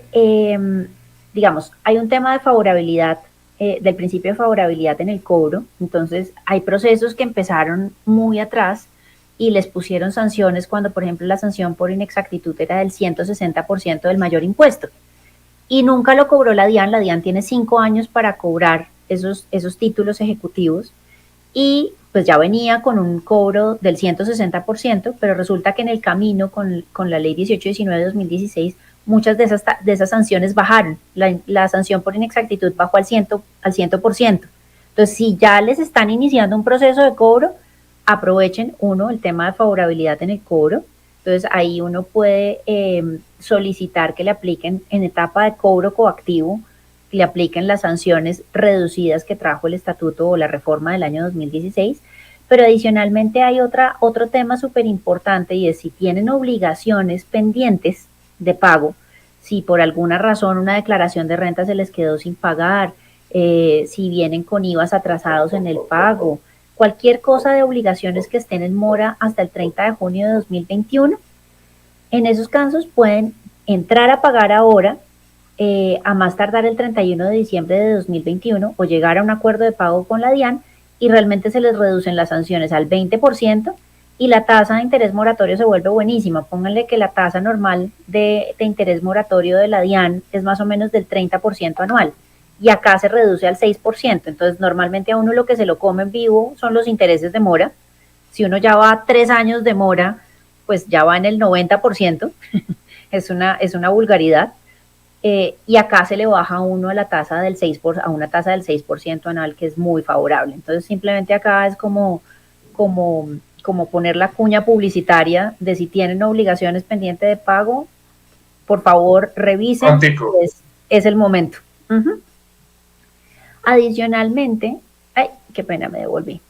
digamos, hay un tema de favorabilidad, del principio de favorabilidad en el cobro. Entonces, hay procesos que empezaron muy atrás y les pusieron sanciones cuando, por ejemplo, la sanción por inexactitud era del 160% del mayor impuesto. Y nunca lo cobró la DIAN. La DIAN tiene 5 años para cobrar esos títulos ejecutivos y pues ya venía con un cobro del 160%, pero resulta que en el camino con la ley 1819 de 2016, muchas de esas sanciones bajaron. La sanción por inexactitud bajó al 100%. Entonces, si ya les están iniciando un proceso de cobro, aprovechen, el tema de favorabilidad en el cobro. Entonces, ahí uno puede solicitar que le apliquen en etapa de cobro coactivo, que le apliquen las sanciones reducidas que trajo el estatuto o la reforma del año 2016. Pero adicionalmente hay otro tema súper importante, y es si tienen obligaciones pendientes de pago, si por alguna razón una declaración de renta se les quedó sin pagar, si vienen con IVAs atrasados en el pago, cualquier cosa de obligaciones que estén en mora hasta el 30 de junio de 2021, en esos casos pueden entrar a pagar ahora, a más tardar el 31 de diciembre de 2021, o llegar a un acuerdo de pago con la DIAN, y realmente se les reducen las sanciones al 20% y la tasa de interés moratorio se vuelve buenísima. Pónganle que la tasa normal de interés moratorio de la DIAN es más o menos del 30% anual, y acá se reduce al 6%. Entonces, normalmente a uno lo que se lo come en vivo son los intereses de mora. Si uno ya va a 3 años de mora, pues ya va en el 90%. es una vulgaridad. Y acá se le baja a uno a la tasa del 6%, a una tasa del 6% anual, que es muy favorable. Entonces, simplemente acá es como poner la cuña publicitaria de si tienen obligaciones pendientes de pago, por favor, revisen. Es el momento. Adicionalmente, qué pena, me devolví.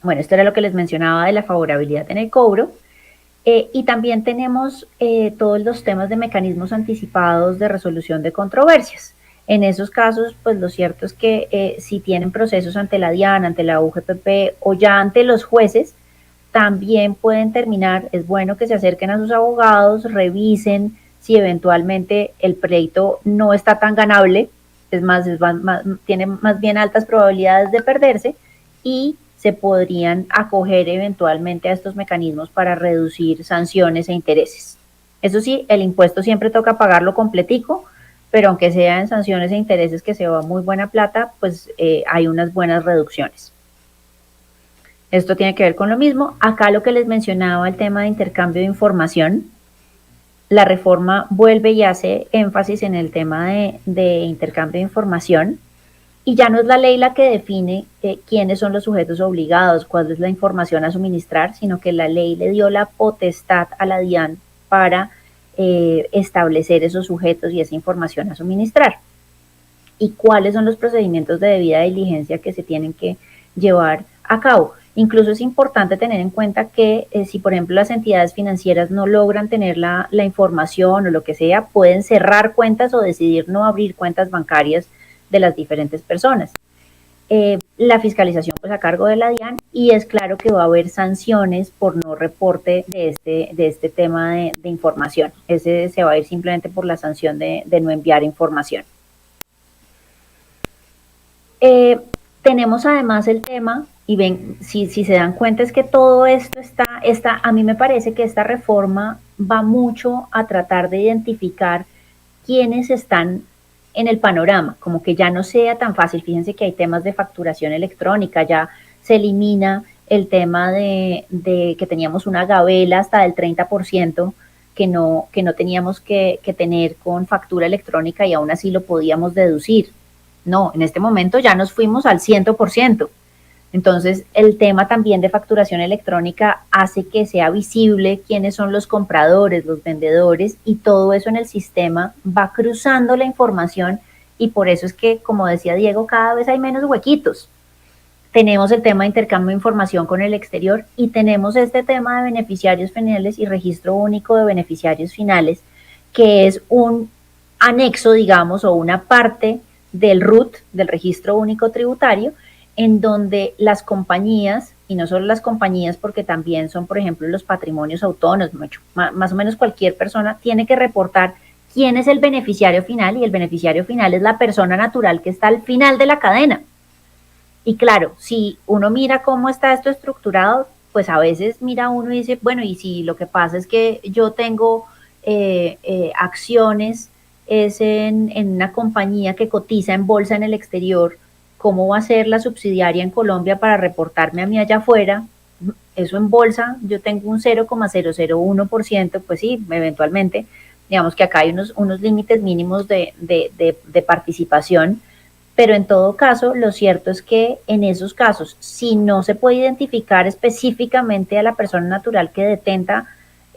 Bueno, esto era lo que les mencionaba de la favorabilidad en el cobro. Y también tenemos todos los temas de mecanismos anticipados de resolución de controversias. En esos casos, pues lo cierto es que si tienen procesos ante la DIAN, ante la UGPP o ya ante los jueces, también pueden terminar. Es bueno que se acerquen a sus abogados, revisen si eventualmente el pleito no está tan ganable, tiene más bien altas probabilidades de perderse, y se podrían acoger eventualmente a estos mecanismos para reducir sanciones e intereses. Eso sí, el impuesto siempre toca pagarlo completico, pero aunque sea en sanciones e intereses que se va muy buena plata, pues hay unas buenas reducciones. Esto tiene que ver con lo mismo. Acá lo que les mencionaba, el tema de intercambio de información. la reforma vuelve y hace énfasis en el tema de intercambio de información, y ya no es la ley la que define quiénes son los sujetos obligados, cuál es la información a suministrar, sino que la ley le dio la potestad a la DIAN para establecer esos sujetos y esa información a suministrar. Y cuáles son los procedimientos de debida diligencia que se tienen que llevar a cabo. Incluso es importante tener en cuenta que si, por ejemplo, las entidades financieras no logran tener la información o lo que sea, pueden cerrar cuentas o decidir no abrir cuentas bancarias de las diferentes personas. La fiscalización pues a cargo de la DIAN, y es claro que va a haber sanciones por no reporte de este tema de información. Ese se va a ir simplemente por la sanción de no enviar información. Tenemos además el tema, y ven, si se dan cuenta, es que todo esto está, a mí me parece que esta reforma va mucho a tratar de identificar quiénes están en el panorama, como que ya no sea tan fácil. Fíjense que hay temas de facturación electrónica, ya se elimina el tema de que teníamos una gabela hasta del 30% que no teníamos que tener con factura electrónica, y aún así lo podíamos deducir. No, en este momento ya nos fuimos al 100%. Entonces, el tema también de facturación electrónica hace que sea visible quiénes son los compradores, los vendedores, y todo eso en el sistema va cruzando la información, y por eso es que, como decía Diego, cada vez hay menos huequitos. Tenemos el tema de intercambio de información con el exterior, y tenemos este tema de beneficiarios finales y registro único de beneficiarios finales, que es un anexo, digamos, o una parte del RUT, del registro único tributario, en donde las compañías, y no solo las compañías, porque también son, por ejemplo, los patrimonios autónomos, más o menos cualquier persona tiene que reportar quién es el beneficiario final, y el beneficiario final es la persona natural que está al final de la cadena. Y claro, si uno mira cómo está esto estructurado, pues a veces mira uno y dice, bueno, y si lo que pasa es que yo tengo acciones es en una compañía que cotiza en bolsa en el exterior, ¿cómo va a ser la subsidiaria en Colombia para reportarme a mí allá afuera? Eso en bolsa, yo tengo un 0,001%, pues sí, eventualmente, digamos que acá hay unos límites mínimos de participación, pero en todo caso, lo cierto es que en esos casos, si no se puede identificar específicamente a la persona natural que detenta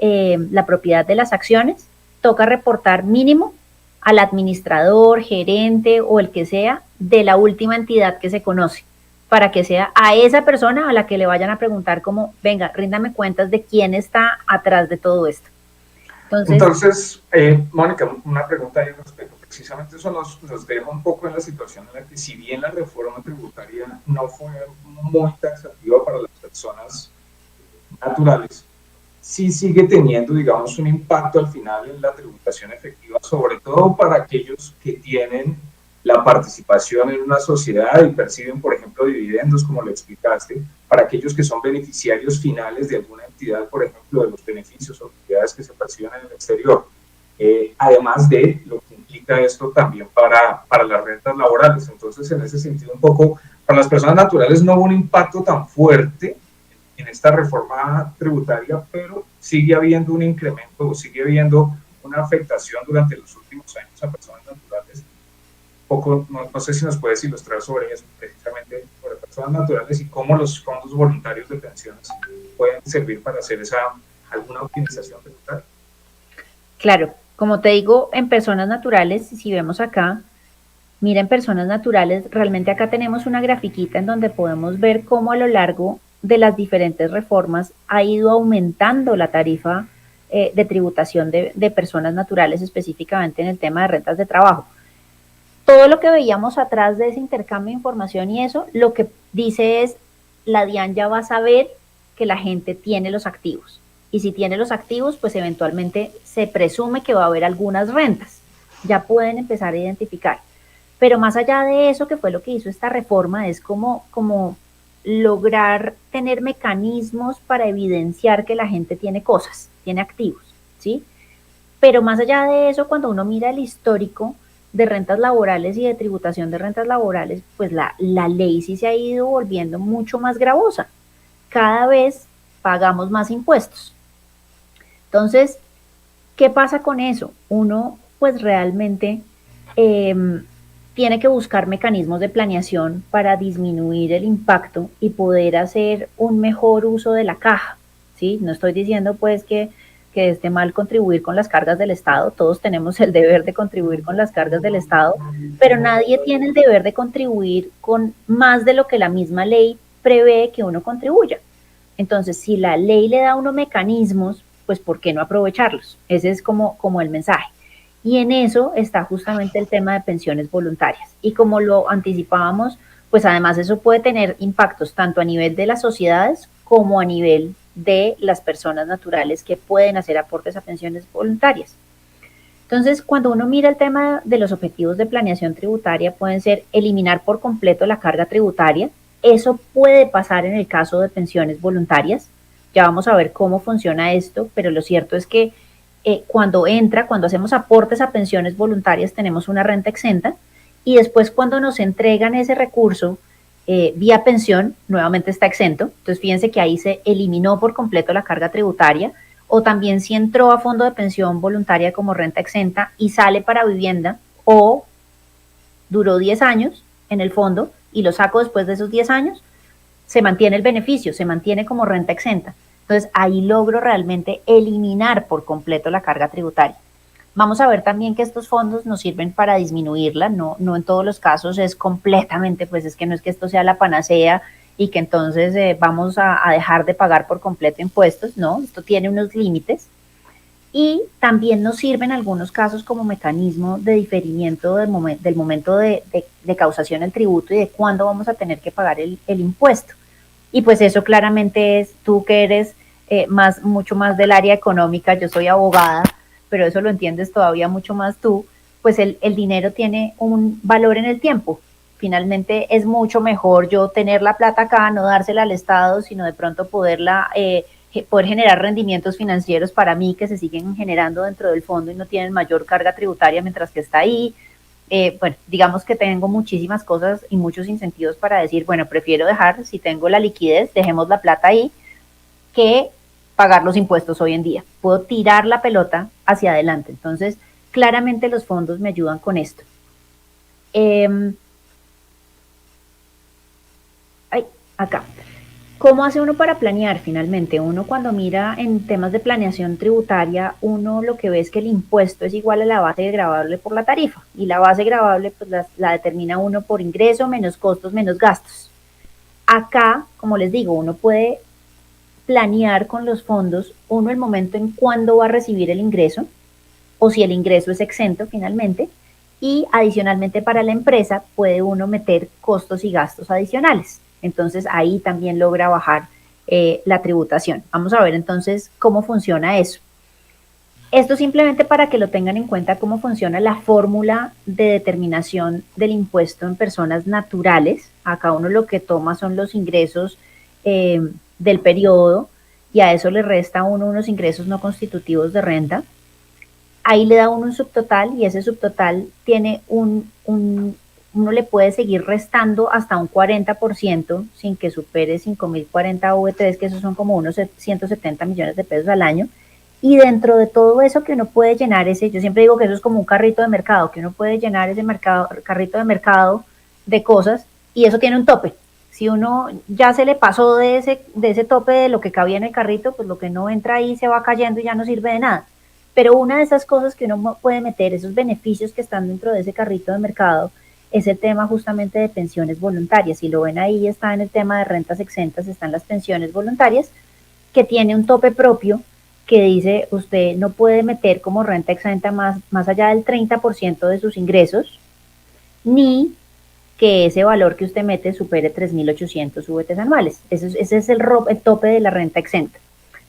la propiedad de las acciones, toca reportar mínimo al administrador, gerente o el que sea de la última entidad que se conoce, para que sea a esa persona a la que le vayan a preguntar como, venga, ríndame cuentas de quién está atrás de todo esto. Entonces Mónica, una pregunta ahí respecto. Precisamente eso nos deja un poco en la situación en la que, si bien la reforma tributaria no fue muy taxativa para las personas naturales, sí sigue teniendo, digamos, un impacto al final en la tributación efectiva, sobre todo para aquellos que tienen la participación en una sociedad y perciben, por ejemplo, dividendos, como lo explicaste, para aquellos que son beneficiarios finales de alguna entidad, por ejemplo, de los beneficios o utilidades que se perciben en el exterior. Además de lo que implica esto también para las rentas laborales. Entonces, en ese sentido, un poco, para las personas naturales no hubo un impacto tan fuerte en esta reforma tributaria, pero sigue habiendo un incremento o sigue habiendo una afectación durante los últimos años a personas naturales. Poco, no sé si nos puedes ilustrar sobre eso, precisamente sobre personas naturales, y cómo los fondos voluntarios de pensiones pueden servir para hacer alguna optimización tributaria. Claro, como te digo, en personas naturales, si vemos acá, mira, en personas naturales, realmente acá tenemos una grafiquita en donde podemos ver cómo a lo largo de las diferentes reformas ha ido aumentando la tarifa de tributación de personas naturales, específicamente en el tema de rentas de trabajo. Todo lo que veíamos atrás de ese intercambio de información y eso, lo que dice es, la DIAN ya va a saber que la gente tiene los activos. Y si tiene los activos, pues eventualmente se presume que va a haber algunas rentas. Ya pueden empezar a identificar. Pero más allá de eso, que fue lo que hizo esta reforma, es como lograr tener mecanismos para evidenciar que la gente tiene cosas, tiene activos, ¿sí? Pero más allá de eso, cuando uno mira el histórico de rentas laborales y de tributación de rentas laborales, pues la ley sí se ha ido volviendo mucho más gravosa. Cada vez pagamos más impuestos. Entonces, ¿Qué pasa con eso? Uno pues realmente tiene que buscar mecanismos de planeación para disminuir el impacto y poder hacer un mejor uso de la caja, ¿sí? No estoy diciendo pues que esté mal contribuir con las cargas del Estado, todos tenemos el deber de contribuir con las cargas del Estado, pero nadie tiene el deber de contribuir con más de lo que la misma ley prevé que uno contribuya. Entonces, si la ley le da a uno mecanismos, pues ¿por qué no aprovecharlos? Ese es como el mensaje. Y en eso está justamente el tema de pensiones voluntarias. Y como lo anticipábamos, pues además eso puede tener impactos tanto a nivel de las sociedades como a nivel de las personas naturales que pueden hacer aportes a pensiones voluntarias. Entonces, cuando uno mira el tema de los objetivos de planeación tributaria, pueden ser eliminar por completo la carga tributaria. Eso puede pasar en el caso de pensiones voluntarias. Ya vamos a ver cómo funciona esto, pero lo cierto es que cuando hacemos aportes a pensiones voluntarias, tenemos una renta exenta y después cuando nos entregan ese recurso vía pensión, nuevamente está exento. Entonces, fíjense que ahí se eliminó por completo la carga tributaria, o también si entró a fondo de pensión voluntaria como renta exenta y sale para vivienda, o duró 10 años en el fondo y lo saco después de esos 10 años, se mantiene el beneficio, se mantiene como renta exenta. Entonces, ahí logro realmente eliminar por completo la carga tributaria. Vamos a ver también que estos fondos nos sirven para disminuirla, no en todos los casos es completamente, pues es que no es que esto sea la panacea y que entonces vamos a dejar de pagar por completo impuestos, no, esto tiene unos límites. Y también nos sirven en algunos casos como mecanismo de diferimiento del momento de causación del tributo y de cuándo vamos a tener que pagar el impuesto. Y pues eso claramente es, tú que eres mucho más del área económica, yo soy abogada, pero eso lo entiendes todavía mucho más tú, pues el dinero tiene un valor en el tiempo. Finalmente es mucho mejor yo tener la plata acá, no dársela al Estado, sino de pronto poder generar rendimientos financieros para mí que se siguen generando dentro del fondo y no tienen mayor carga tributaria mientras que está ahí. Bueno, digamos que tengo muchísimas cosas y muchos incentivos para decir, bueno, prefiero dejar, si tengo la liquidez, dejemos la plata ahí, que pagar los impuestos hoy en día. Puedo tirar la pelota hacia adelante. Entonces, claramente los fondos me ayudan con esto. Acá. ¿Cómo hace uno para planear finalmente? Uno cuando mira en temas de planeación tributaria, uno lo que ve es que el impuesto es igual a la base gravable por la tarifa. Y la base gravable pues la determina uno por ingreso, menos costos, menos gastos. Acá, como les digo, uno puede planear con los fondos, uno el momento en cuándo va a recibir el ingreso, o si el ingreso es exento finalmente, y adicionalmente para la empresa puede uno meter costos y gastos adicionales. Entonces ahí también logra bajar la tributación. Vamos a ver entonces cómo funciona eso. Esto simplemente para que lo tengan en cuenta cómo funciona la fórmula de determinación del impuesto en personas naturales. Acá uno lo que toma son los ingresos del periodo y a eso le resta a uno unos ingresos no constitutivos de renta. Ahí le da uno un subtotal y ese subtotal tiene uno le puede seguir restando hasta un 40% sin que supere 5.040 V3, que esos son como unos 170 millones de pesos al año. Y dentro de todo eso que uno puede llenar yo siempre digo que eso es como un carrito de mercado, que uno puede llenar ese carrito de mercado de cosas y eso tiene un tope. Si uno ya se le pasó de ese tope de lo que cabía en el carrito, pues lo que no entra ahí se va cayendo y ya no sirve de nada. Pero una de esas cosas que uno puede meter, esos beneficios que están dentro de ese carrito de mercado, es el tema justamente de pensiones voluntarias. Si lo ven ahí, está en el tema de rentas exentas, están las pensiones voluntarias, que tiene un tope propio que dice usted no puede meter como renta exenta más allá del 30% de sus ingresos, ni que ese valor que usted mete supere 3.800 VTs anuales. Ese es el tope de la renta exenta.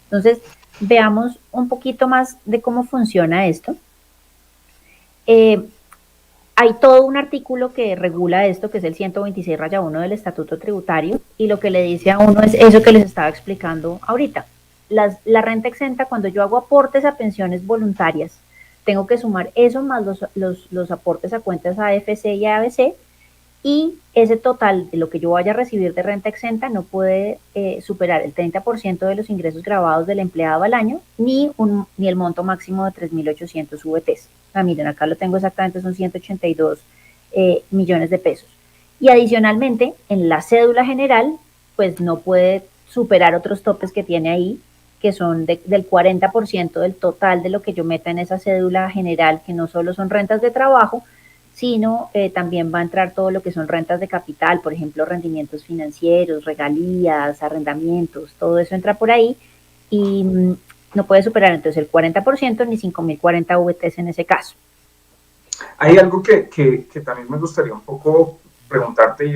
Entonces, veamos un poquito más de cómo funciona esto. Hay todo un artículo que regula esto, que es el 126-1 del Estatuto Tributario, y lo que le dice a uno es eso que les estaba explicando ahorita. La renta exenta, cuando yo hago aportes a pensiones voluntarias, tengo que sumar eso más los aportes a cuentas AFC y ABC, y ese total de lo que yo vaya a recibir de renta exenta no puede superar el 30% de los ingresos grabados del empleado al año, ni el monto máximo de 3.800 VTs. Miren, acá lo tengo exactamente, son 182 millones de pesos. Y adicionalmente, en la cédula general, pues no puede superar otros topes que tiene ahí, que son del 40% del total de lo que yo meta en esa cédula general, que no solo son rentas de trabajo, sino también va a entrar todo lo que son rentas de capital, por ejemplo, rendimientos financieros, regalías, arrendamientos, todo eso entra por ahí y no puede superar entonces el 40% ni 5.040 VTs en ese caso. Hay algo que también me gustaría un poco preguntarte y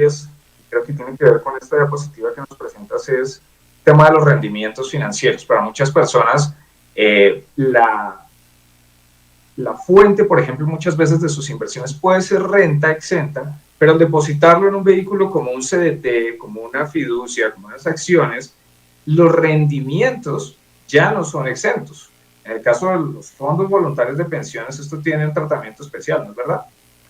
creo que tiene que ver con esta diapositiva que nos presentas, es el tema de los rendimientos financieros. Para muchas personas, la fuente, por ejemplo, muchas veces de sus inversiones puede ser renta exenta, pero al depositarlo en un vehículo como un CDT, como una fiducia, como unas acciones, los rendimientos ya no son exentos. En el caso de los fondos voluntarios de pensiones, esto tiene un tratamiento especial, ¿no es verdad?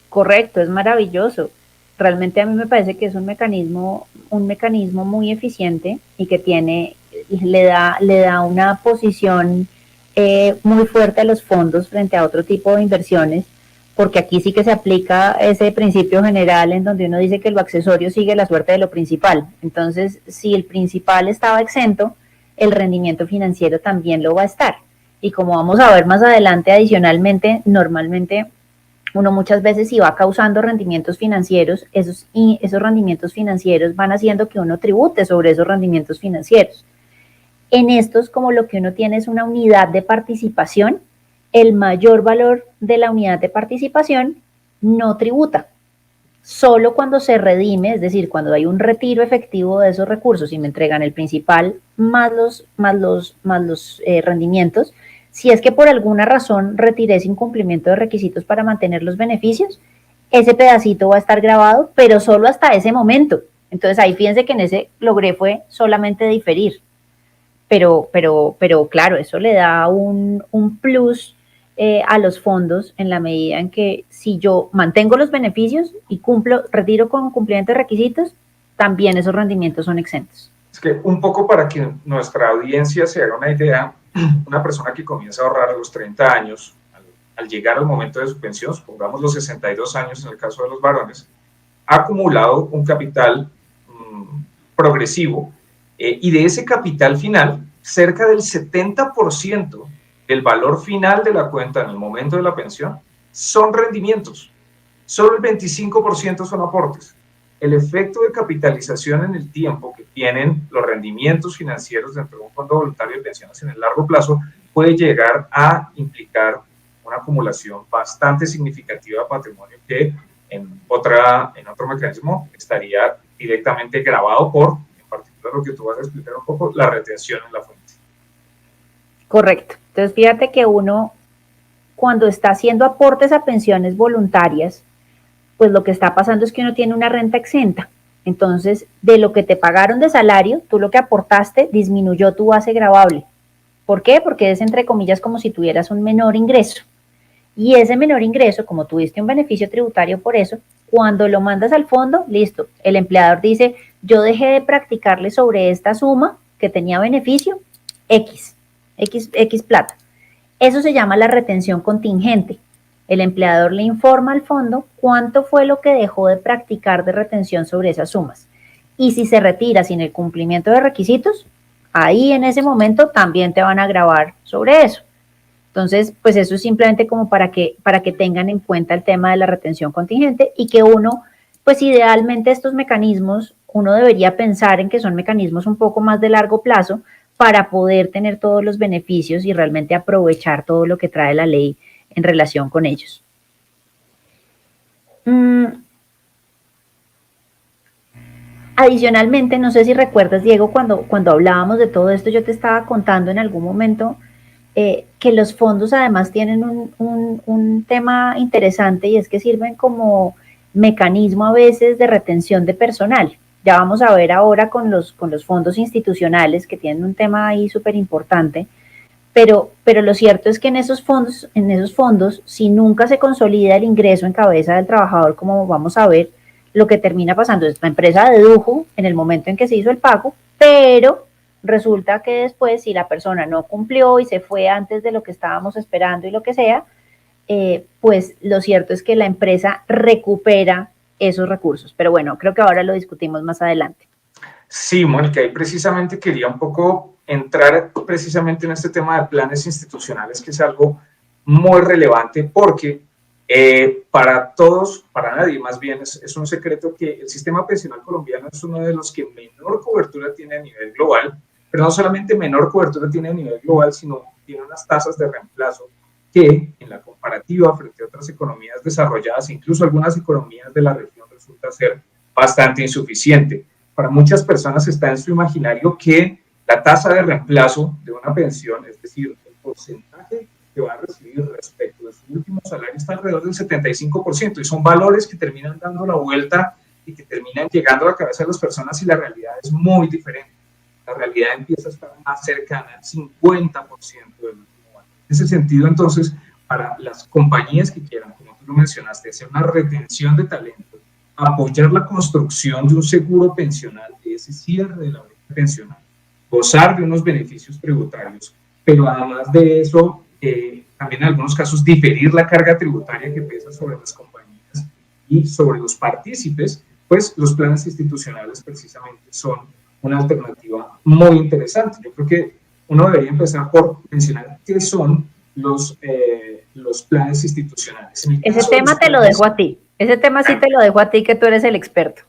Correcto, es maravilloso. Realmente a mí me parece que es un mecanismo muy eficiente y que le da una posición muy fuerte a los fondos frente a otro tipo de inversiones, porque aquí sí que se aplica ese principio general en donde uno dice que lo accesorio sigue la suerte de lo principal. Entonces, si el principal estaba exento, el rendimiento financiero también lo va a estar. Y como vamos a ver más adelante, adicionalmente, normalmente uno muchas veces si va causando rendimientos financieros, esos rendimientos financieros van haciendo que uno tribute sobre esos rendimientos financieros. En estos, como lo que uno tiene es una unidad de participación, el mayor valor de la unidad de participación no tributa. Solo cuando se redime, es decir, cuando hay un retiro efectivo de esos recursos y me entregan el principal más los rendimientos, si es que por alguna razón retiré sin cumplimiento de requisitos para mantener los beneficios, ese pedacito va a estar grabado, pero solo hasta ese momento. Entonces ahí fíjense que en ese logré fue solamente diferir. Pero claro, eso le da un plus a los fondos en la medida en que si yo mantengo los beneficios y retiro con cumplimiento de requisitos, también esos rendimientos son exentos. Es que un poco para que nuestra audiencia se haga una idea, una persona que comienza a ahorrar a los 30 años, al llegar al momento de su pensión, supongamos los 62 años en el caso de los varones, ha acumulado un capital progresivo y de ese capital final, cerca del 70% del valor final de la cuenta en el momento de la pensión son rendimientos. Solo el 25% son aportes. El efecto de capitalización en el tiempo que tienen los rendimientos financieros dentro de un fondo voluntario de pensiones en el largo plazo puede llegar a implicar una acumulación bastante significativa de patrimonio que en otro mecanismo estaría directamente grabado por, en particular lo que tú vas a explicar un poco, la retención en la fuente. Correcto. Entonces fíjate que uno cuando está haciendo aportes a pensiones voluntarias, pues lo que está pasando es que uno tiene una renta exenta. Entonces, de lo que te pagaron de salario, tú lo que aportaste disminuyó tu base gravable. ¿Por qué? Porque es, entre comillas, como si tuvieras un menor ingreso. Y ese menor ingreso, como tuviste un beneficio tributario por eso, cuando lo mandas al fondo, listo, el empleador dice, yo dejé de practicarle sobre esta suma que tenía beneficio, X plata. Eso se llama la retención contingente. El empleador le informa al fondo cuánto fue lo que dejó de practicar de retención sobre esas sumas. Y si se retira sin el cumplimiento de requisitos, ahí en ese momento también te van a gravar sobre eso. Entonces, pues eso es simplemente como para que tengan en cuenta el tema de la retención contingente y que uno, pues idealmente estos mecanismos, uno debería pensar en que son mecanismos un poco más de largo plazo para poder tener todos los beneficios y realmente aprovechar todo lo que trae la ley en relación con ellos. Adicionalmente, no sé si recuerdas, Diego, cuando hablábamos de todo esto, yo te estaba contando en algún momento que los fondos además tienen un tema interesante y es que sirven como mecanismo a veces de retención de personal. Ya vamos a ver ahora con los fondos institucionales que tienen un tema ahí súper importante. Pero lo cierto es que en esos fondos, si nunca se consolida el ingreso en cabeza del trabajador, como vamos a ver, lo que termina pasando es la empresa dedujo en el momento en que se hizo el pago, pero resulta que después, si la persona no cumplió y se fue antes de lo que estábamos esperando y lo que sea, pues lo cierto es que la empresa recupera esos recursos. Pero bueno, creo que ahora lo discutimos más adelante. Sí, Mónica, y precisamente quería un poco entrar precisamente en este tema de planes institucionales, que es algo muy relevante porque para todos, para nadie más bien, es un secreto que el sistema pensional colombiano es uno de los que menor cobertura tiene a nivel global, pero no solamente menor cobertura tiene a nivel global, sino tiene unas tasas de reemplazo que en la comparativa frente a otras economías desarrolladas, incluso algunas economías de la región, resulta ser bastante insuficiente. Para muchas personas está en su imaginario que la tasa de reemplazo de una pensión, es decir, el porcentaje que va a recibir respecto de su último salario, está alrededor del 75%, y son valores que terminan dando la vuelta y que terminan llegando a la cabeza de las personas, y la realidad es muy diferente. La realidad empieza a estar más cercana al 50% del último año. En ese sentido, entonces, para las compañías que quieran, como tú lo mencionaste, hacer una retención de talento, apoyar la construcción de un seguro pensional, de ese cierre de la brecha pensional, gozar de unos beneficios tributarios, pero además de eso, también en algunos casos diferir la carga tributaria que pesa sobre las compañías y sobre los partícipes, pues los planes institucionales precisamente son una alternativa muy interesante. Yo creo que uno debería empezar por mencionar qué son los planes institucionales. Ese tema te lo dejo a ti. Ese tema sí te lo dejo a ti, que tú eres el experto.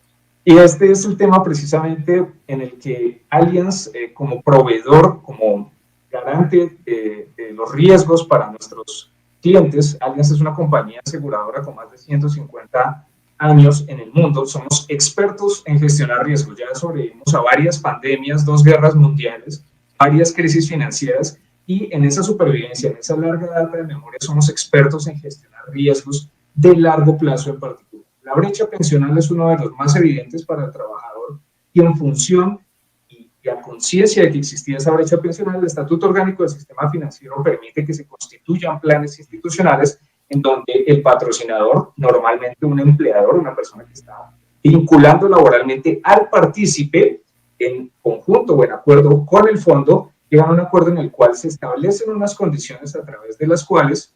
Y este es el tema precisamente en el que Allianz, como proveedor, como garante de los riesgos para nuestros clientes, Allianz es una compañía aseguradora con más de 150 años en el mundo. Somos expertos en gestionar riesgos. Ya sobrevivimos a varias pandemias, 2 guerras mundiales, varias crisis financieras, y en esa supervivencia, en esa larga data de memoria, somos expertos en gestionar riesgos de largo plazo en particular. La brecha pensional es uno de los más evidentes para el trabajador, y en función y a conciencia de que existía esa brecha pensional, el Estatuto Orgánico del Sistema Financiero permite que se constituyan planes institucionales en donde el patrocinador, normalmente un empleador, una persona que está vinculando laboralmente al partícipe, en conjunto o en acuerdo con el fondo, llegan a un acuerdo en el cual se establecen unas condiciones a través de las cuales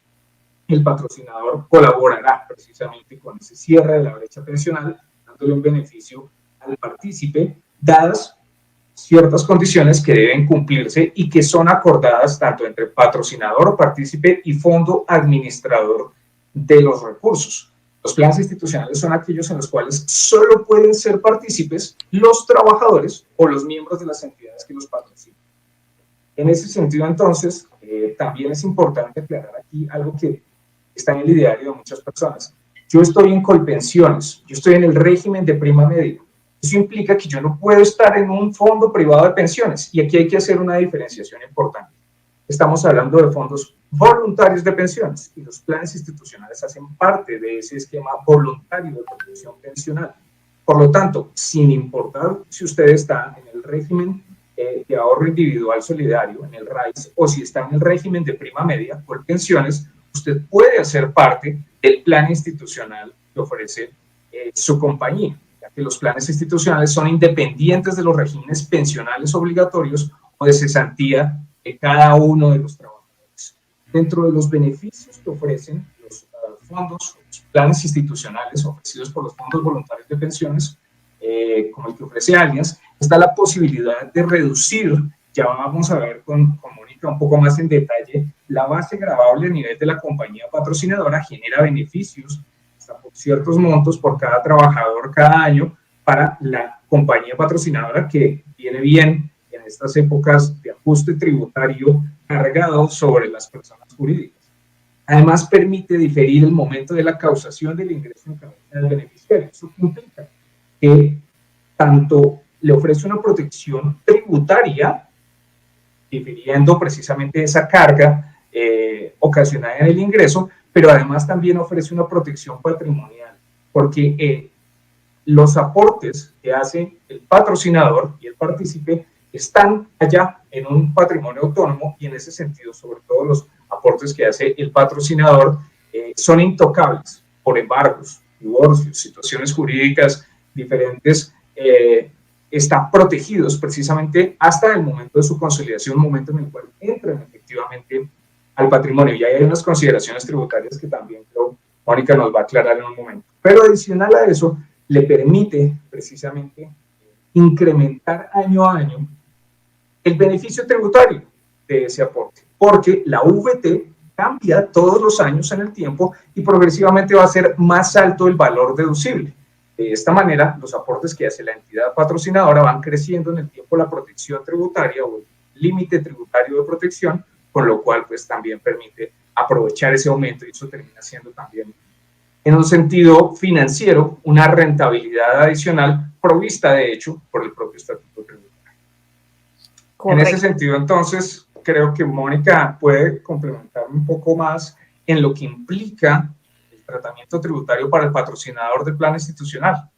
el patrocinador colaborará precisamente con ese cierre de la brecha pensional, dándole un beneficio al partícipe, dadas ciertas condiciones que deben cumplirse y que son acordadas tanto entre patrocinador o partícipe y fondo administrador de los recursos. Los planes institucionales son aquellos en los cuales solo pueden ser partícipes los trabajadores o los miembros de las entidades que los patrocinan. En ese sentido, entonces, también es importante aclarar aquí algo que está en el ideario de muchas personas. Yo estoy en Colpensiones, yo estoy en el régimen de prima media. Eso implica que yo no puedo estar en un fondo privado de pensiones, y aquí hay que hacer una diferenciación importante. Estamos hablando de fondos voluntarios de pensiones, y los planes institucionales hacen parte de ese esquema voluntario de protección pensional. Por lo tanto, sin importar si usted está en el régimen de ahorro individual solidario, en el RAIS, o si está en el régimen de prima media por pensiones, usted puede hacer parte del plan institucional que ofrece su compañía, ya que los planes institucionales son independientes de los regímenes pensionales obligatorios o de cesantía de cada uno de los trabajadores. Dentro de los beneficios que ofrecen los fondos, los planes institucionales ofrecidos por los fondos voluntarios de pensiones, como el que ofrece Allianz, está la posibilidad de reducir, ya vamos a ver con Mónica un poco más en detalle, la base gravable a nivel de la compañía patrocinadora genera beneficios hasta por ciertos montos por cada trabajador cada año para la compañía patrocinadora, que viene bien en estas épocas de ajuste tributario cargado sobre las personas jurídicas. Además, permite diferir el momento de la causación del ingreso en cabeza del beneficiario. Eso implica que tanto le ofrece una protección tributaria, difiriendo precisamente esa carga ocasionada en el ingreso, pero además también ofrece una protección patrimonial, porque los aportes que hace el patrocinador y el partícipe están allá en un patrimonio autónomo, y en ese sentido, sobre todo los aportes que hace el patrocinador, son intocables por embargos, divorcios, situaciones jurídicas diferentes, están protegidos precisamente hasta el momento de su consolidación, momento en el cual entran efectivamente al patrimonio. Y ahí hay unas consideraciones tributarias que también creo Mónica nos va a aclarar en un momento. Pero adicional a eso, le permite precisamente incrementar año a año el beneficio tributario de ese aporte, porque la VT cambia todos los años en el tiempo y progresivamente va a ser más alto el valor deducible. De esta manera, los aportes que hace la entidad patrocinadora van creciendo en el tiempo la protección tributaria o el límite tributario de protección, con lo cual pues también permite aprovechar ese aumento y eso termina siendo también, en un sentido financiero, una rentabilidad adicional provista de hecho por el propio estatuto tributario. Correcto. En ese sentido, entonces, creo que Mónica puede complementarme un poco más en lo que implica el tratamiento tributario para el patrocinador del plan institucional.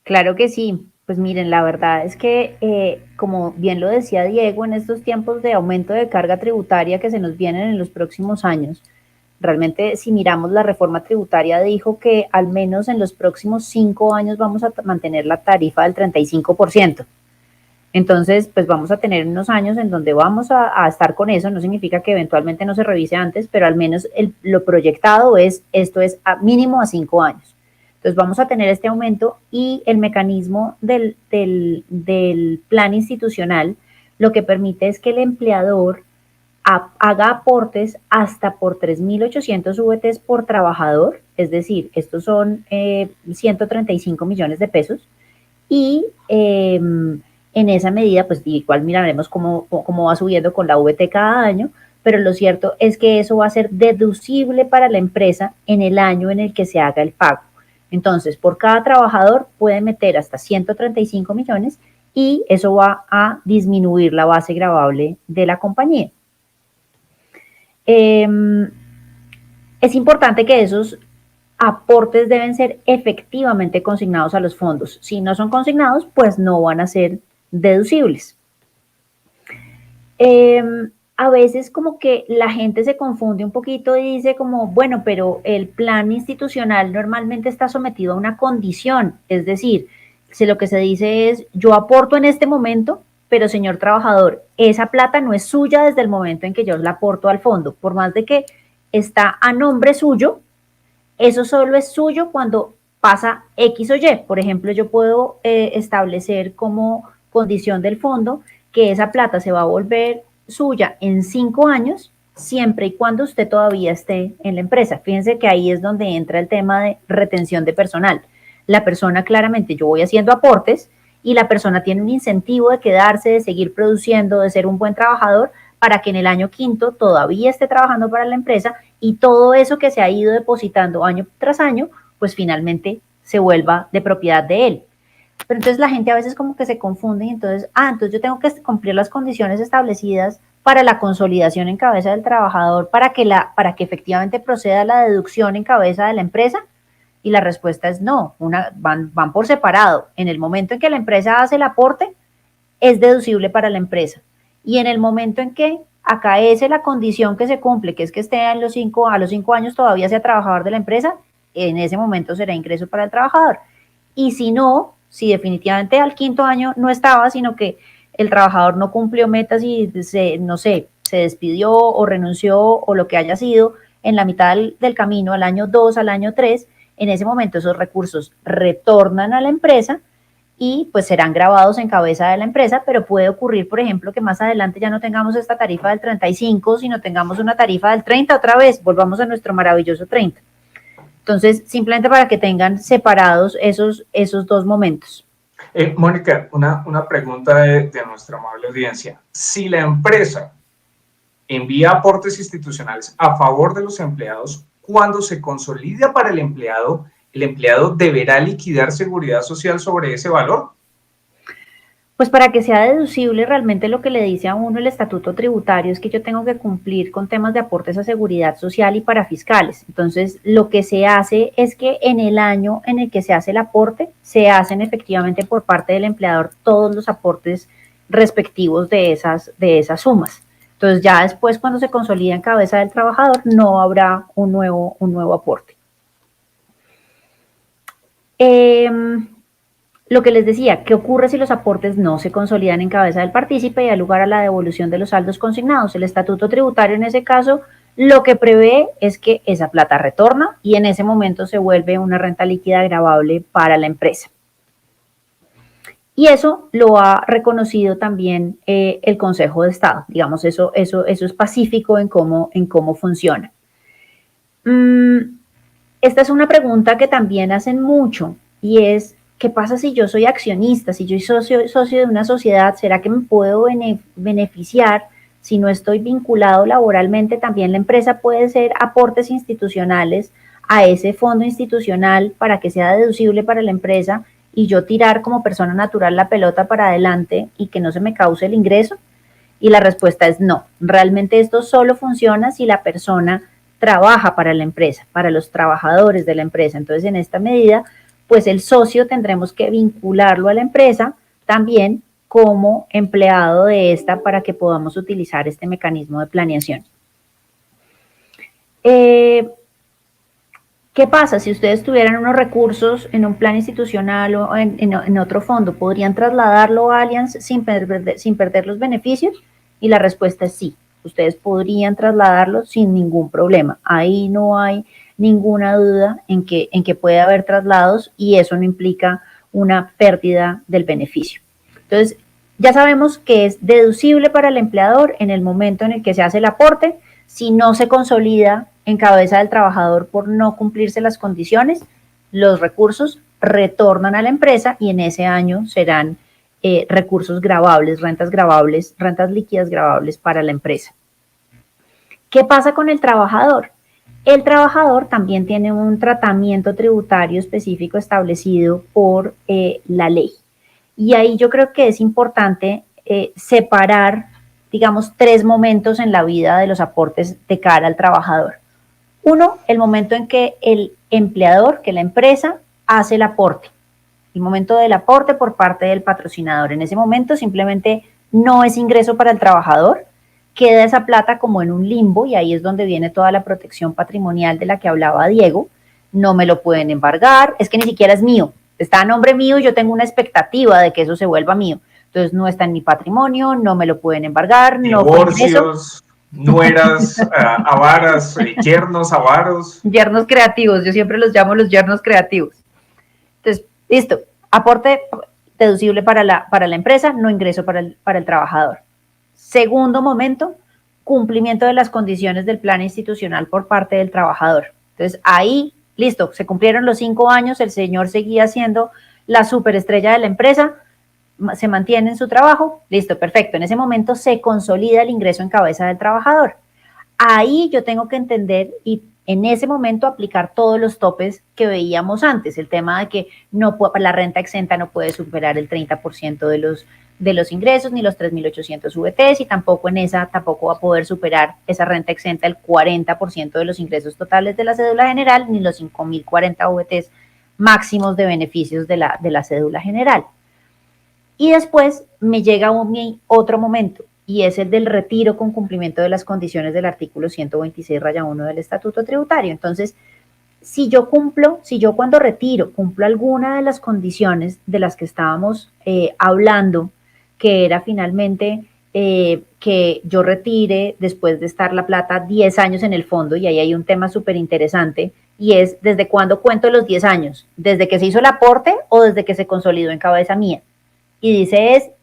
Claro que sí. Pues miren, la verdad es que, como bien lo decía Diego, en estos tiempos de aumento de carga tributaria que se nos vienen en los próximos años, realmente si miramos la reforma tributaria dijo que al menos en los próximos 5 años vamos a mantener la tarifa del 35%. Entonces, pues vamos a tener unos años en donde vamos a estar con eso, no significa que eventualmente no se revise antes, pero al menos lo proyectado es, esto es mínimo a 5 años. Entonces vamos a tener este aumento y el mecanismo del plan institucional lo que permite es que el empleador haga aportes hasta por 3.800 VTs por trabajador, es decir, estos son 135 millones de pesos y en esa medida, pues igual miraremos cómo va subiendo con la VT cada año, pero lo cierto es que eso va a ser deducible para la empresa en el año en el que se haga el pago. Entonces, por cada trabajador puede meter hasta 135 millones y eso va a disminuir la base gravable de la compañía. Es importante que esos aportes deben ser efectivamente consignados a los fondos. Si no son consignados, pues no van a ser deducibles. A veces como que la gente se confunde un poquito y dice como, bueno, pero el plan institucional normalmente está sometido a una condición, es decir, si lo que se dice es, yo aporto en este momento, pero señor trabajador, esa plata no es suya desde el momento en que yo la aporto al fondo, por más de que está a nombre suyo, eso solo es suyo cuando pasa X o Y. Por ejemplo, yo puedo establecer como condición del fondo que esa plata se va a volver suya en 5 años, siempre y cuando usted todavía esté en la empresa. Fíjense que ahí es donde entra el tema de retención de personal. La persona claramente, yo voy haciendo aportes y la persona tiene un incentivo de quedarse, de seguir produciendo, de ser un buen trabajador para que en el año 5º todavía esté trabajando para la empresa y todo eso que se ha ido depositando año tras año, pues finalmente se vuelva de propiedad de él. Pero entonces la gente a veces como que se confunde y entonces, entonces yo tengo que cumplir las condiciones establecidas para la consolidación en cabeza del trabajador para que efectivamente proceda la deducción en cabeza de la empresa. Y la respuesta es no, van por separado. En el momento en que la empresa hace el aporte, es deducible para la empresa. Y en el momento en que acaece la condición que se cumple, que es que esté a los 5 años todavía sea trabajador de la empresa, en ese momento será ingreso para el trabajador. Y si no, si definitivamente al 5º año no estaba, sino que el trabajador no cumplió metas y se despidió o renunció o lo que haya sido en la mitad del camino, al año 2, al año 3, en ese momento esos recursos retornan a la empresa y pues serán grabados en cabeza de la empresa, pero puede ocurrir, por ejemplo, que más adelante ya no tengamos esta tarifa del 35, sino tengamos una tarifa del 30 otra vez, volvamos a nuestro maravilloso 30. Entonces, simplemente para que tengan separados esos dos momentos. Mónica, una pregunta de nuestra amable audiencia. Si la empresa envía aportes institucionales a favor de los empleados, cuando se consolida para el empleado deberá liquidar seguridad social sobre ese valor. Pues para que sea deducible, realmente lo que le dice a uno el estatuto tributario es que yo tengo que cumplir con temas de aportes a seguridad social y para fiscales. Entonces, lo que se hace es que en el año en el que se hace el aporte, se hacen efectivamente por parte del empleador todos los aportes respectivos de esas sumas. Entonces, ya después, cuando se consolida en cabeza del trabajador, no habrá un nuevo aporte. Lo que les decía, ¿qué ocurre si los aportes no se consolidan en cabeza del partícipe y da lugar a la devolución de los saldos consignados? El estatuto tributario en ese caso lo que prevé es que esa plata retorna y en ese momento se vuelve una renta líquida gravable para la empresa. Y eso lo ha reconocido también el Consejo de Estado. Digamos, eso es pacífico en cómo funciona. Esta es una pregunta que también hacen mucho y es, ¿qué pasa si yo soy accionista, si yo soy socio de una sociedad? ¿Será que me puedo beneficiar si no estoy vinculado laboralmente? También la empresa puede hacer aportes institucionales a ese fondo institucional para que sea deducible para la empresa y yo tirar como persona natural la pelota para adelante y que no se me cause el ingreso. Y la respuesta es no. Realmente esto solo funciona si la persona trabaja para la empresa, para los trabajadores de la empresa. Entonces, en esta medida, pues el socio tendremos que vincularlo a la empresa también como empleado de esta para que podamos utilizar este mecanismo de planeación. ¿Qué pasa si ustedes tuvieran unos recursos en un plan institucional o en otro fondo? ¿Podrían trasladarlo a Allianz sin perder los beneficios? Y la respuesta es sí. Ustedes podrían trasladarlo sin ningún problema. Ahí no hay ninguna duda en que puede haber traslados y eso no implica una pérdida del beneficio. Entonces, ya sabemos que es deducible para el empleador en el momento en el que se hace el aporte. Si no se consolida en cabeza del trabajador por no cumplirse las condiciones, los recursos retornan a la empresa y en ese año serán recursos gravables, rentas líquidas gravables para la empresa. ¿Qué pasa con el trabajador? El trabajador también tiene un tratamiento tributario específico establecido por la ley. Y ahí yo creo que es importante separar, digamos, 3 momentos en la vida de los aportes de cara al trabajador. Uno, el momento en que el empleador, que la empresa, hace el aporte. El momento del aporte por parte del patrocinador. En ese momento simplemente no es ingreso para el trabajador, queda esa plata como en un limbo y ahí es donde viene toda la protección patrimonial de la que hablaba Diego. No me lo pueden embargar, es que ni siquiera es mío, está a nombre mío y yo tengo una expectativa de que eso se vuelva mío. Entonces no está en mi patrimonio, no me lo pueden embargar. Divorcios, nueras avaras, yernos avaros. Yernos creativos, yo siempre los llamo los yernos creativos. Entonces, listo, aporte deducible para la empresa, no ingreso para el trabajador. Segundo momento, cumplimiento de las condiciones del plan institucional por parte del trabajador. Entonces, ahí, listo, se cumplieron los 5 años, el señor seguía siendo la superestrella de la empresa, se mantiene en su trabajo, listo, perfecto. En ese momento se consolida el ingreso en cabeza del trabajador. Ahí yo tengo que entender y en ese momento aplicar todos los topes que veíamos antes. El tema de que la renta exenta no puede superar el 30% de los ingresos, ni los 3.800 VTs, y tampoco va a poder superar esa renta exenta el 40% de los ingresos totales de la cédula general, ni los 5.040 VTs máximos de beneficios de la cédula general. Y después me llega otro momento, y es el del retiro con cumplimiento de las condiciones del artículo 126-1 del Estatuto Tributario. Entonces, si yo cuando retiro cumplo alguna de las condiciones de las que estábamos hablando, que era finalmente que yo retire después de estar la plata 10 años en el fondo, y ahí hay un tema súper interesante, y es ¿desde cuándo cuento los 10 años? ¿Desde que se hizo el aporte o desde que se consolidó en cabeza mía? Y dice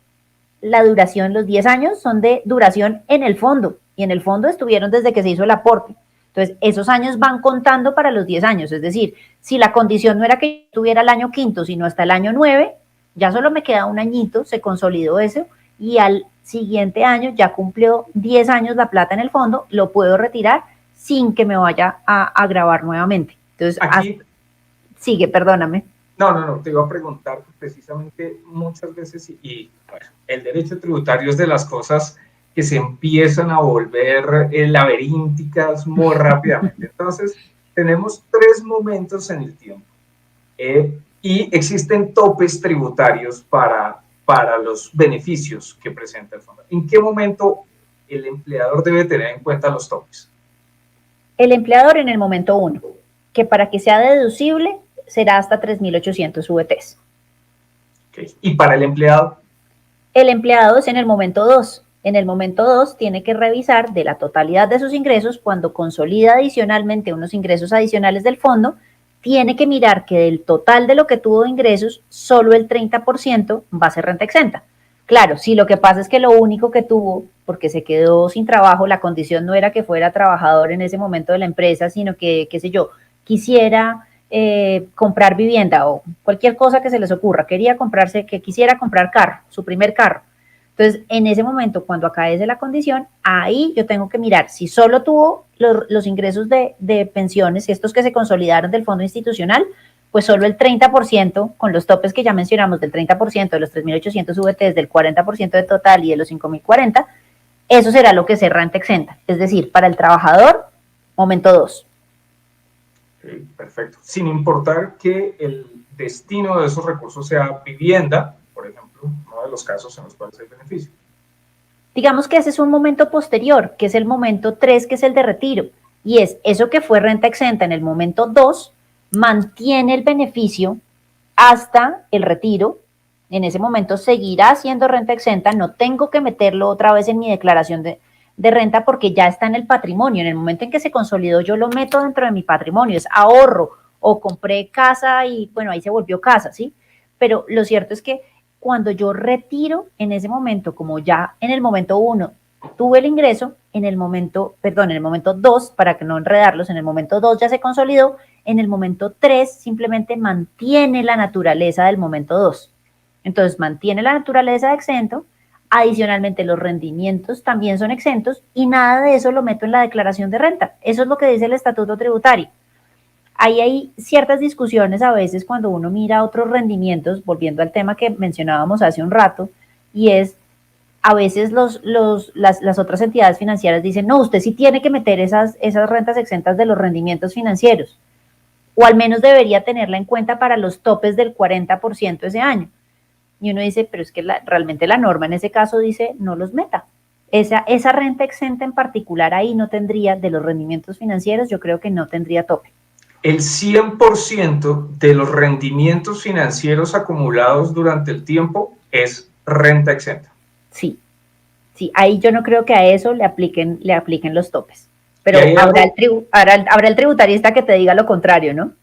la duración, los 10 años son de duración en el fondo, y en el fondo estuvieron desde que se hizo el aporte. Entonces, esos años van contando para los 10 años, es decir, si la condición no era que yo tuviera el año 5º, sino hasta el año 9, ya solo me queda un añito, se consolidó eso, y al siguiente año ya cumplió 10 años la plata en el fondo, lo puedo retirar sin que me vaya a agravar nuevamente. Entonces, aquí, sigue, perdóname. No, te iba a preguntar precisamente muchas veces, y bueno, el derecho tributario es de las cosas que se empiezan a volver laberínticas muy rápidamente. Entonces, tenemos 3 momentos en el tiempo y existen topes tributarios para los beneficios que presenta el fondo. ¿En qué momento el empleador debe tener en cuenta los topes? El empleador en el momento 1, que para que sea deducible será hasta 3.800 VTs. Okay. ¿Y para el empleado? El empleado es en el momento 2. En el momento 2 tiene que revisar de la totalidad de sus ingresos, cuando consolida adicionalmente unos ingresos adicionales del fondo, tiene que mirar que del total de lo que tuvo de ingresos, solo el 30% va a ser renta exenta. Claro, si lo que pasa es que lo único que tuvo, porque se quedó sin trabajo, la condición no era que fuera trabajador en ese momento de la empresa, sino que, qué sé yo, quisiera comprar vivienda o cualquier cosa que se les ocurra, quisiera comprar carro, su primer carro. Entonces, en ese momento, cuando acaece la condición, ahí yo tengo que mirar si solo tuvo los ingresos de pensiones, estos que se consolidaron del fondo institucional, pues solo el 30%, con los topes que ya mencionamos, del 30%, de los 3.800 VTs, del 40% de total y de los 5.040, eso será lo que se renta exenta. Es decir, para el trabajador, momento 2. Okay, perfecto. Sin importar que el destino de esos recursos sea vivienda, por ejemplo, uno de los casos en los cuales hay beneficio. Digamos que ese es un momento posterior, que es el momento 3, que es el de retiro. Y es eso que fue renta exenta en el momento 2, mantiene el beneficio hasta el retiro. En ese momento seguirá siendo renta exenta, no tengo que meterlo otra vez en mi declaración de renta porque ya está en el patrimonio. En el momento en que se consolidó, yo lo meto dentro de mi patrimonio, es ahorro, o compré casa y bueno, ahí se volvió casa, ¿sí? Pero lo cierto es que cuando yo retiro en ese momento, como ya en el momento 1 tuve el ingreso, en el momento 2, para que no enredarlos, en el momento 2 ya se consolidó, en el momento 3 simplemente mantiene la naturaleza del momento 2. Entonces mantiene la naturaleza de exento, adicionalmente los rendimientos también son exentos y nada de eso lo meto en la declaración de renta. Eso es lo que dice el estatuto tributario. Ahí hay ciertas discusiones a veces cuando uno mira otros rendimientos, volviendo al tema que mencionábamos hace un rato, y es, a veces las otras entidades financieras dicen, no, usted sí tiene que meter esas rentas exentas de los rendimientos financieros, o al menos debería tenerla en cuenta para los topes del 40% ese año. Y uno dice, pero es que realmente la norma en ese caso dice, no los meta. Esa renta exenta en particular ahí no tendría, de los rendimientos financieros, yo creo que no tendría tope. El 100% de los rendimientos financieros acumulados durante el tiempo es renta exenta. Sí, ahí yo no creo que a eso le apliquen los topes. Pero habrá el tributarista que te diga lo contrario, ¿no?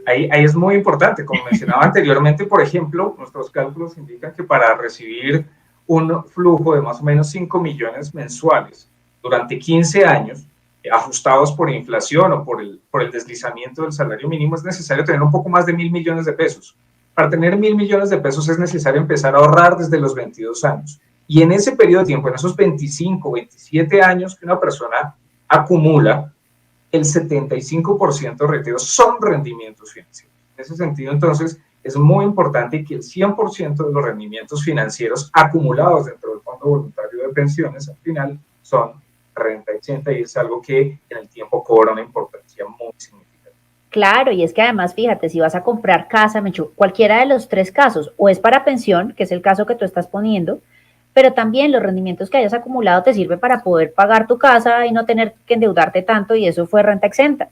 Ahí es muy importante. Como mencionaba anteriormente, por ejemplo, nuestros cálculos indican que para recibir un flujo de más o menos 5 millones mensuales durante 15 años, ajustados por inflación o por el deslizamiento del salario mínimo, es necesario tener un poco más de 1.000 millones de pesos. Para tener 1.000 millones de pesos es necesario empezar a ahorrar desde los 22 años. Y en ese periodo de tiempo, en esos 25, 27 años que una persona acumula, el 75% de retiros son rendimientos financieros. En ese sentido, entonces, es muy importante que el 100% de los rendimientos financieros acumulados dentro del Fondo Voluntario de Pensiones, al final, son renta exenta, y es algo que en el tiempo cobra una importancia muy significativa. Claro, y es que además, fíjate, si vas a comprar casa, cualquiera de los 3 casos, o es para pensión, que es el caso que tú estás poniendo, pero también los rendimientos que hayas acumulado te sirve para poder pagar tu casa y no tener que endeudarte tanto, y eso fue renta exenta.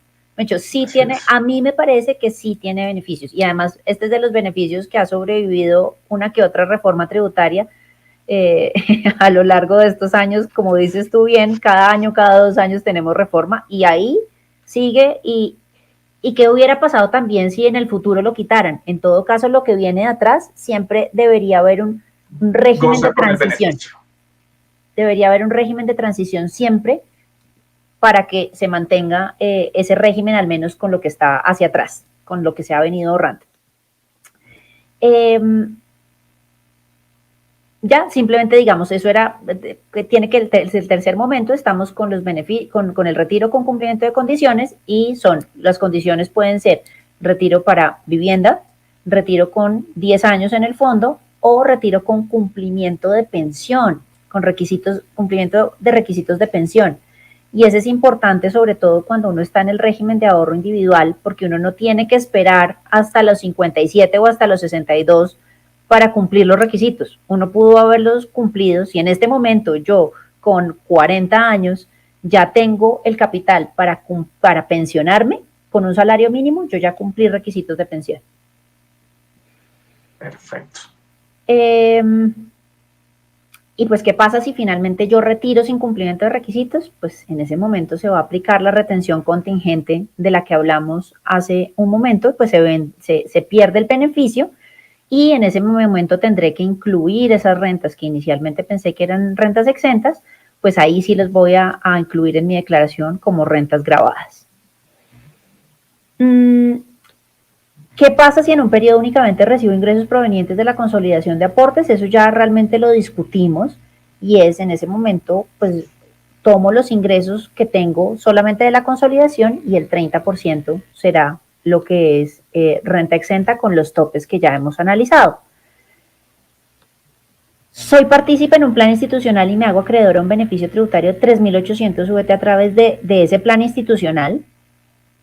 Sí tiene, a mí me parece que sí tiene beneficios, y además este es de los beneficios que ha sobrevivido una que otra reforma tributaria a lo largo de estos años. Como dices tú bien, cada año, cada 2 años tenemos reforma, y ahí sigue. ¿Y qué hubiera pasado también si en el futuro lo quitaran? En todo caso, lo que viene de atrás, siempre debería haber un régimen de transición. Debería haber un régimen de transición siempre para que se mantenga ese régimen, al menos con lo que está hacia atrás, con lo que se ha venido ahorrando. Ya, simplemente digamos, eso era, que tiene que el tercer momento, estamos con los beneficios, con el retiro con cumplimiento de condiciones, y las condiciones pueden ser retiro para vivienda, retiro con 10 años en el fondo, o retiro con cumplimiento de pensión, cumplimiento de requisitos de pensión. Y ese es importante, sobre todo cuando uno está en el régimen de ahorro individual, porque uno no tiene que esperar hasta los 57 o hasta los 62 para cumplir los requisitos. Uno pudo haberlos cumplido. Si en este momento yo, con 40 años, ya tengo el capital para pensionarme, con un salario mínimo, yo ya cumplí requisitos de pensión. Perfecto. Y pues, ¿qué pasa si finalmente yo retiro sin cumplimiento de requisitos? Pues en ese momento se va a aplicar la retención contingente de la que hablamos hace un momento, pues se pierde el beneficio y en ese momento tendré que incluir esas rentas que inicialmente pensé que eran rentas exentas, pues ahí sí las voy a incluir en mi declaración como rentas gravadas. ¿Qué pasa si en un periodo únicamente recibo ingresos provenientes de la consolidación de aportes? Eso ya realmente lo discutimos y es en ese momento, pues tomo los ingresos que tengo solamente de la consolidación y el 30% será lo que es renta exenta con los topes que ya hemos analizado. Soy partícipe en un plan institucional y me hago acreedor a un beneficio tributario 3.800 VT a través de ese plan institucional,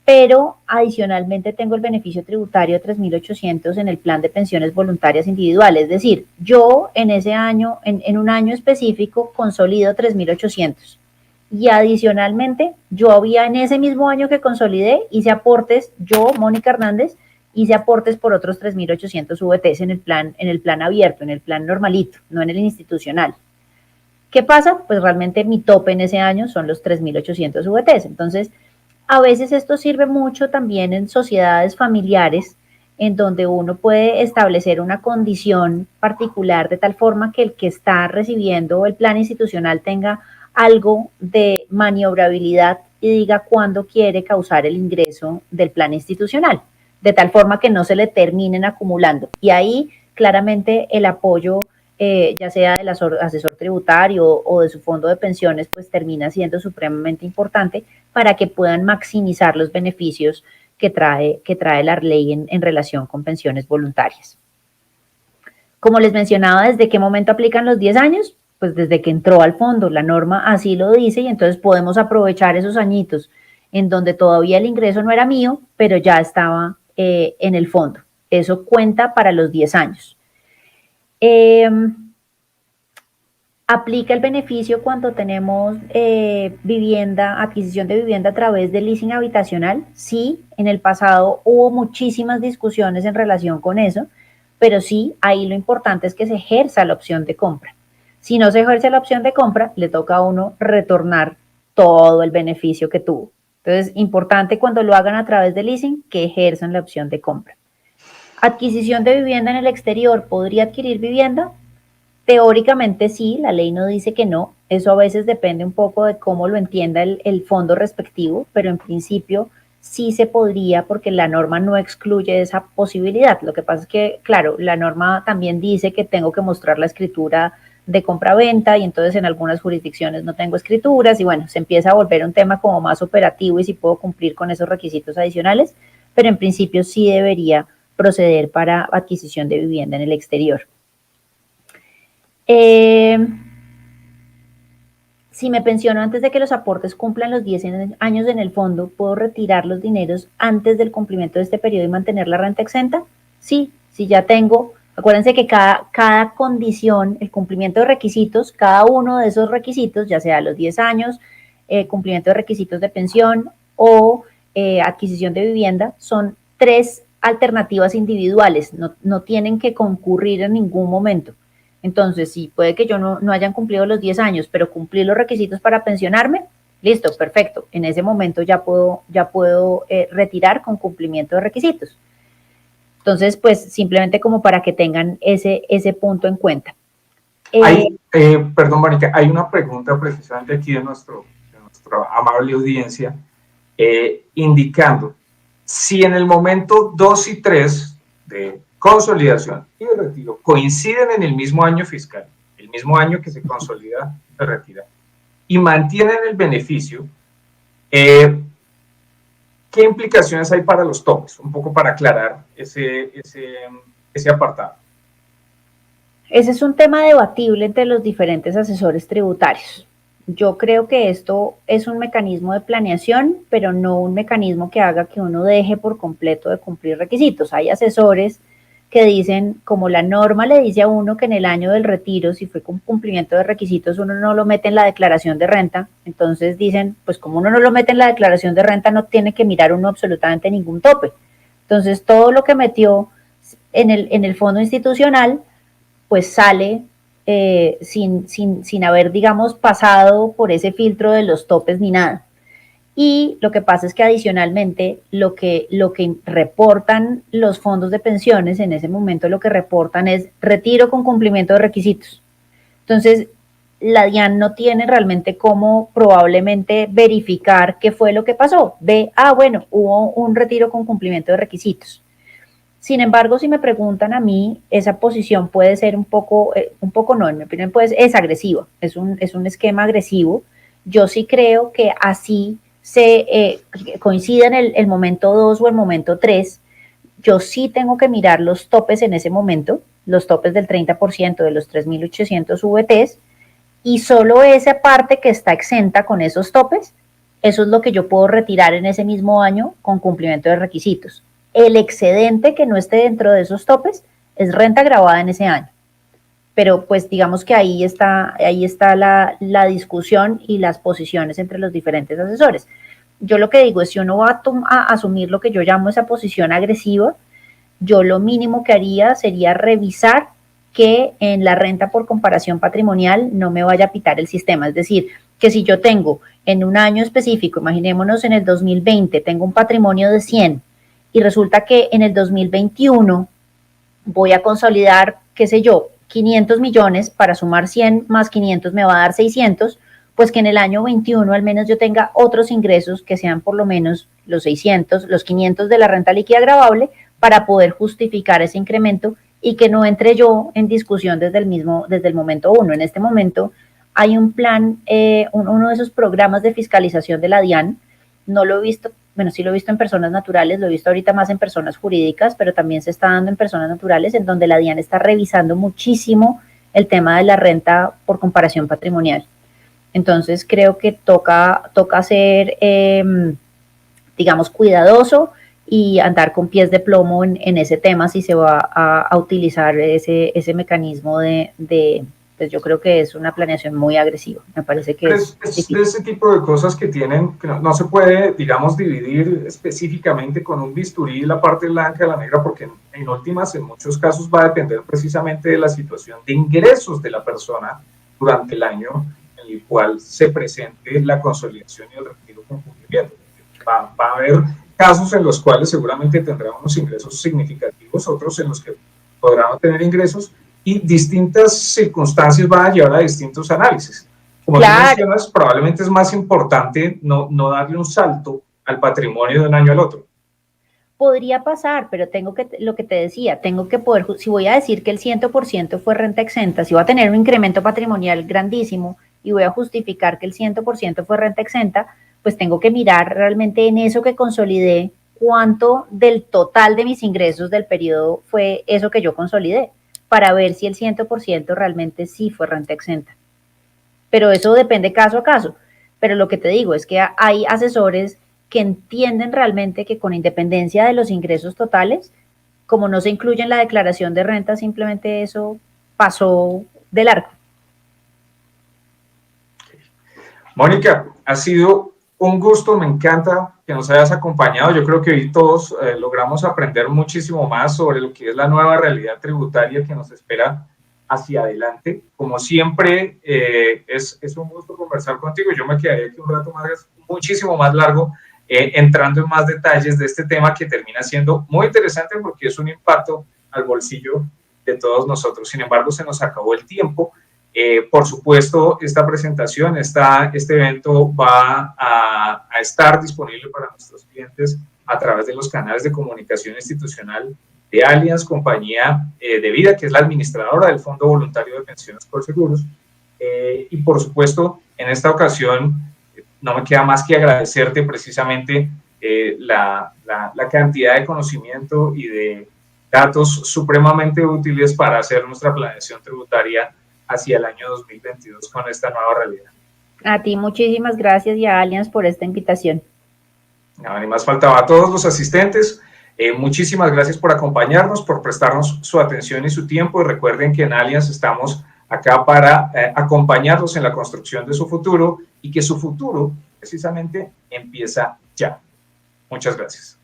pero adicionalmente tengo el beneficio tributario de 3.800 en el plan de pensiones voluntarias individuales. Es decir, yo en ese año, en un año específico, consolido 3.800. Y adicionalmente, yo había en ese mismo año que consolidé, hice aportes, yo, Mónica Hernández, hice aportes por otros 3.800 VTs en el plan abierto, en el plan normalito, no en el institucional. ¿Qué pasa? Pues realmente mi tope en ese año son los 3.800 VTs. Entonces, a veces esto sirve mucho también en sociedades familiares en donde uno puede establecer una condición particular de tal forma que el que está recibiendo el plan institucional tenga algo de maniobrabilidad y diga cuándo quiere causar el ingreso del plan institucional, de tal forma que no se le terminen acumulando. Y ahí claramente el apoyo, ya sea del asesor tributario o de su fondo de pensiones, pues termina siendo supremamente importante para que puedan maximizar los beneficios que trae la ley en relación con pensiones voluntarias. Como les mencionaba, ¿desde qué momento aplican los 10 años? Pues desde que entró al fondo, la norma así lo dice y entonces podemos aprovechar esos añitos en donde todavía el ingreso no era mío, pero ya estaba en el fondo. Eso cuenta para los 10 años. Aplica el beneficio cuando tenemos adquisición de vivienda a través del leasing habitacional. Sí, en el pasado hubo muchísimas discusiones en relación con eso, pero sí, ahí lo importante es que se ejerza la opción de compra. Si no se ejerce la opción de compra, le toca a uno retornar todo el beneficio que tuvo. Entonces, importante cuando lo hagan a través del leasing, que ejerzan la opción de compra. Adquisición de vivienda en el exterior, ¿podría adquirir vivienda? Teóricamente sí, la ley no dice que no, eso a veces depende un poco de cómo lo entienda el fondo respectivo, pero en principio sí se podría porque la norma no excluye esa posibilidad. Lo que pasa es que, claro, la norma también dice que tengo que mostrar la escritura de compra-venta y entonces en algunas jurisdicciones no tengo escrituras y bueno, se empieza a volver un tema como más operativo y si puedo cumplir con esos requisitos adicionales, pero en principio sí debería proceder para adquisición de vivienda en el exterior. Si me pensiono antes de que los aportes cumplan los 10 años en el fondo, ¿puedo retirar los dineros antes del cumplimiento de este periodo y mantener la renta exenta? Sí, si ya tengo, acuérdense que cada condición, el cumplimiento de requisitos, cada uno de esos requisitos, ya sea los 10 años, cumplimiento de requisitos de pensión o adquisición de vivienda, son 3 alternativas individuales, no tienen que concurrir en ningún momento. Entonces, si puede que yo no hayan cumplido los 10 años, pero cumplí los requisitos para pensionarme, listo, perfecto. En ese momento ya puedo retirar con cumplimiento de requisitos. Entonces, pues simplemente como para que tengan ese punto en cuenta. Perdón, Mónica, hay una pregunta precisamente aquí de nuestra amable audiencia, indicando si en el momento 2 y 3 de consolidación y de retiro coinciden en el mismo año fiscal, el mismo año que se consolida, se retira, y mantienen el beneficio, ¿qué implicaciones hay para los topes? Un poco para aclarar ese apartado. Ese es un tema debatible entre los diferentes asesores tributarios. Yo creo que esto es un mecanismo de planeación, pero no un mecanismo que haga que uno deje por completo de cumplir requisitos. Hay asesores que dicen, como la norma le dice a uno que en el año del retiro, si fue con cumplimiento de requisitos, uno no lo mete en la declaración de renta, entonces dicen, pues como uno no lo mete en la declaración de renta, no tiene que mirar uno absolutamente ningún tope. Entonces, todo lo que metió en el fondo institucional, pues sale sin haber, digamos, pasado por ese filtro de los topes ni nada. Y lo que pasa es que adicionalmente lo que reportan los fondos de pensiones en ese momento, lo que reportan es retiro con cumplimiento de requisitos. Entonces, la DIAN no tiene realmente cómo probablemente verificar qué fue lo que pasó. Bueno, hubo un retiro con cumplimiento de requisitos. Sin embargo, si me preguntan a mí, esa posición puede ser un poco no, en mi opinión, pues es agresiva, es un esquema agresivo. Yo sí creo que así se coincida en el momento 2 o el momento 3, yo sí tengo que mirar los topes en ese momento, los topes del 30% de los 3.800 VTs, y solo esa parte que está exenta con esos topes, eso es lo que yo puedo retirar en ese mismo año con cumplimiento de requisitos. El excedente que no esté dentro de esos topes es renta gravada en ese año. Pero pues digamos que ahí está la discusión y las posiciones entre los diferentes asesores. Yo lo que digo es, si uno va a asumir lo que yo llamo esa posición agresiva, yo lo mínimo que haría sería revisar que en la renta por comparación patrimonial no me vaya a pitar el sistema. Es decir, que si yo tengo en un año específico, imaginémonos en el 2020, tengo un patrimonio de 100 y resulta que en el 2021 voy a consolidar, qué sé yo, 500 millones, para sumar 100 más 500 me va a dar 600, pues que en el año 21 al menos yo tenga otros ingresos que sean por lo menos los 600, los 500 de la renta líquida gravable para poder justificar ese incremento y que no entre yo en discusión desde el momento 1. En este momento hay un plan, uno de esos programas de fiscalización de la DIAN, no lo he visto, bueno, sí lo he visto en personas naturales, lo he visto ahorita más en personas jurídicas, pero también se está dando en personas naturales, en donde la DIAN está revisando muchísimo el tema de la renta por comparación patrimonial. Entonces creo que toca ser, digamos, cuidadoso y andar con pies de plomo en ese tema si se va a utilizar ese mecanismo pues yo creo que es una planeación muy agresiva. Me parece que es de ese tipo de cosas que tienen, que no se puede, digamos, dividir específicamente con un bisturí la parte blanca de la negra, porque en últimas, en muchos casos va a depender precisamente de la situación de ingresos de la persona durante el año en el cual se presente la consolidación y el retiro con cumplimiento. Va a haber casos en los cuales seguramente tendrá unos ingresos significativos, otros en los que podrá no tener ingresos, y distintas circunstancias van a llevar a distintos análisis. Como tú mencionas, probablemente es más importante no darle un salto al patrimonio de un año al otro. Podría pasar, pero lo que te decía, tengo que poder, si voy a decir que el 100% fue renta exenta, si voy a tener un incremento patrimonial grandísimo y voy a justificar que el 100% fue renta exenta, pues tengo que mirar realmente en eso que consolidé, cuánto del total de mis ingresos del periodo fue eso que yo consolidé, para ver si el 100% realmente sí fue renta exenta. Pero eso depende caso a caso. Pero lo que te digo es que hay asesores que entienden realmente que con independencia de los ingresos totales, como no se incluye en la declaración de renta, simplemente eso pasó de largo. Mónica, ha sido un gusto, me encanta que nos hayas acompañado. Yo creo que hoy todos logramos aprender muchísimo más sobre lo que es la nueva realidad tributaria que nos espera hacia adelante. Como siempre, es un gusto conversar contigo. Yo me quedaría aquí un rato más, muchísimo más largo, entrando en más detalles de este tema que termina siendo muy interesante porque es un impacto al bolsillo de todos nosotros. Sin embargo, se nos acabó el tiempo. Por supuesto, esta presentación, este evento va a estar disponible para nuestros clientes a través de los canales de comunicación institucional de Allianz, compañía de vida, que es la administradora del Fondo Voluntario de Pensiones Colseguros. Y por supuesto, en esta ocasión, no me queda más que agradecerte precisamente la cantidad de conocimiento y de datos supremamente útiles para hacer nuestra planeación tributaria hacia el año 2022 con esta nueva realidad. A ti muchísimas gracias y a Allianz por esta invitación. No, ni más faltaba. A todos los asistentes, Muchísimas gracias por acompañarnos, por prestarnos su atención y su tiempo, y recuerden que en Allianz estamos acá para acompañarlos en la construcción de su futuro, y que su futuro precisamente empieza ya. Muchas gracias.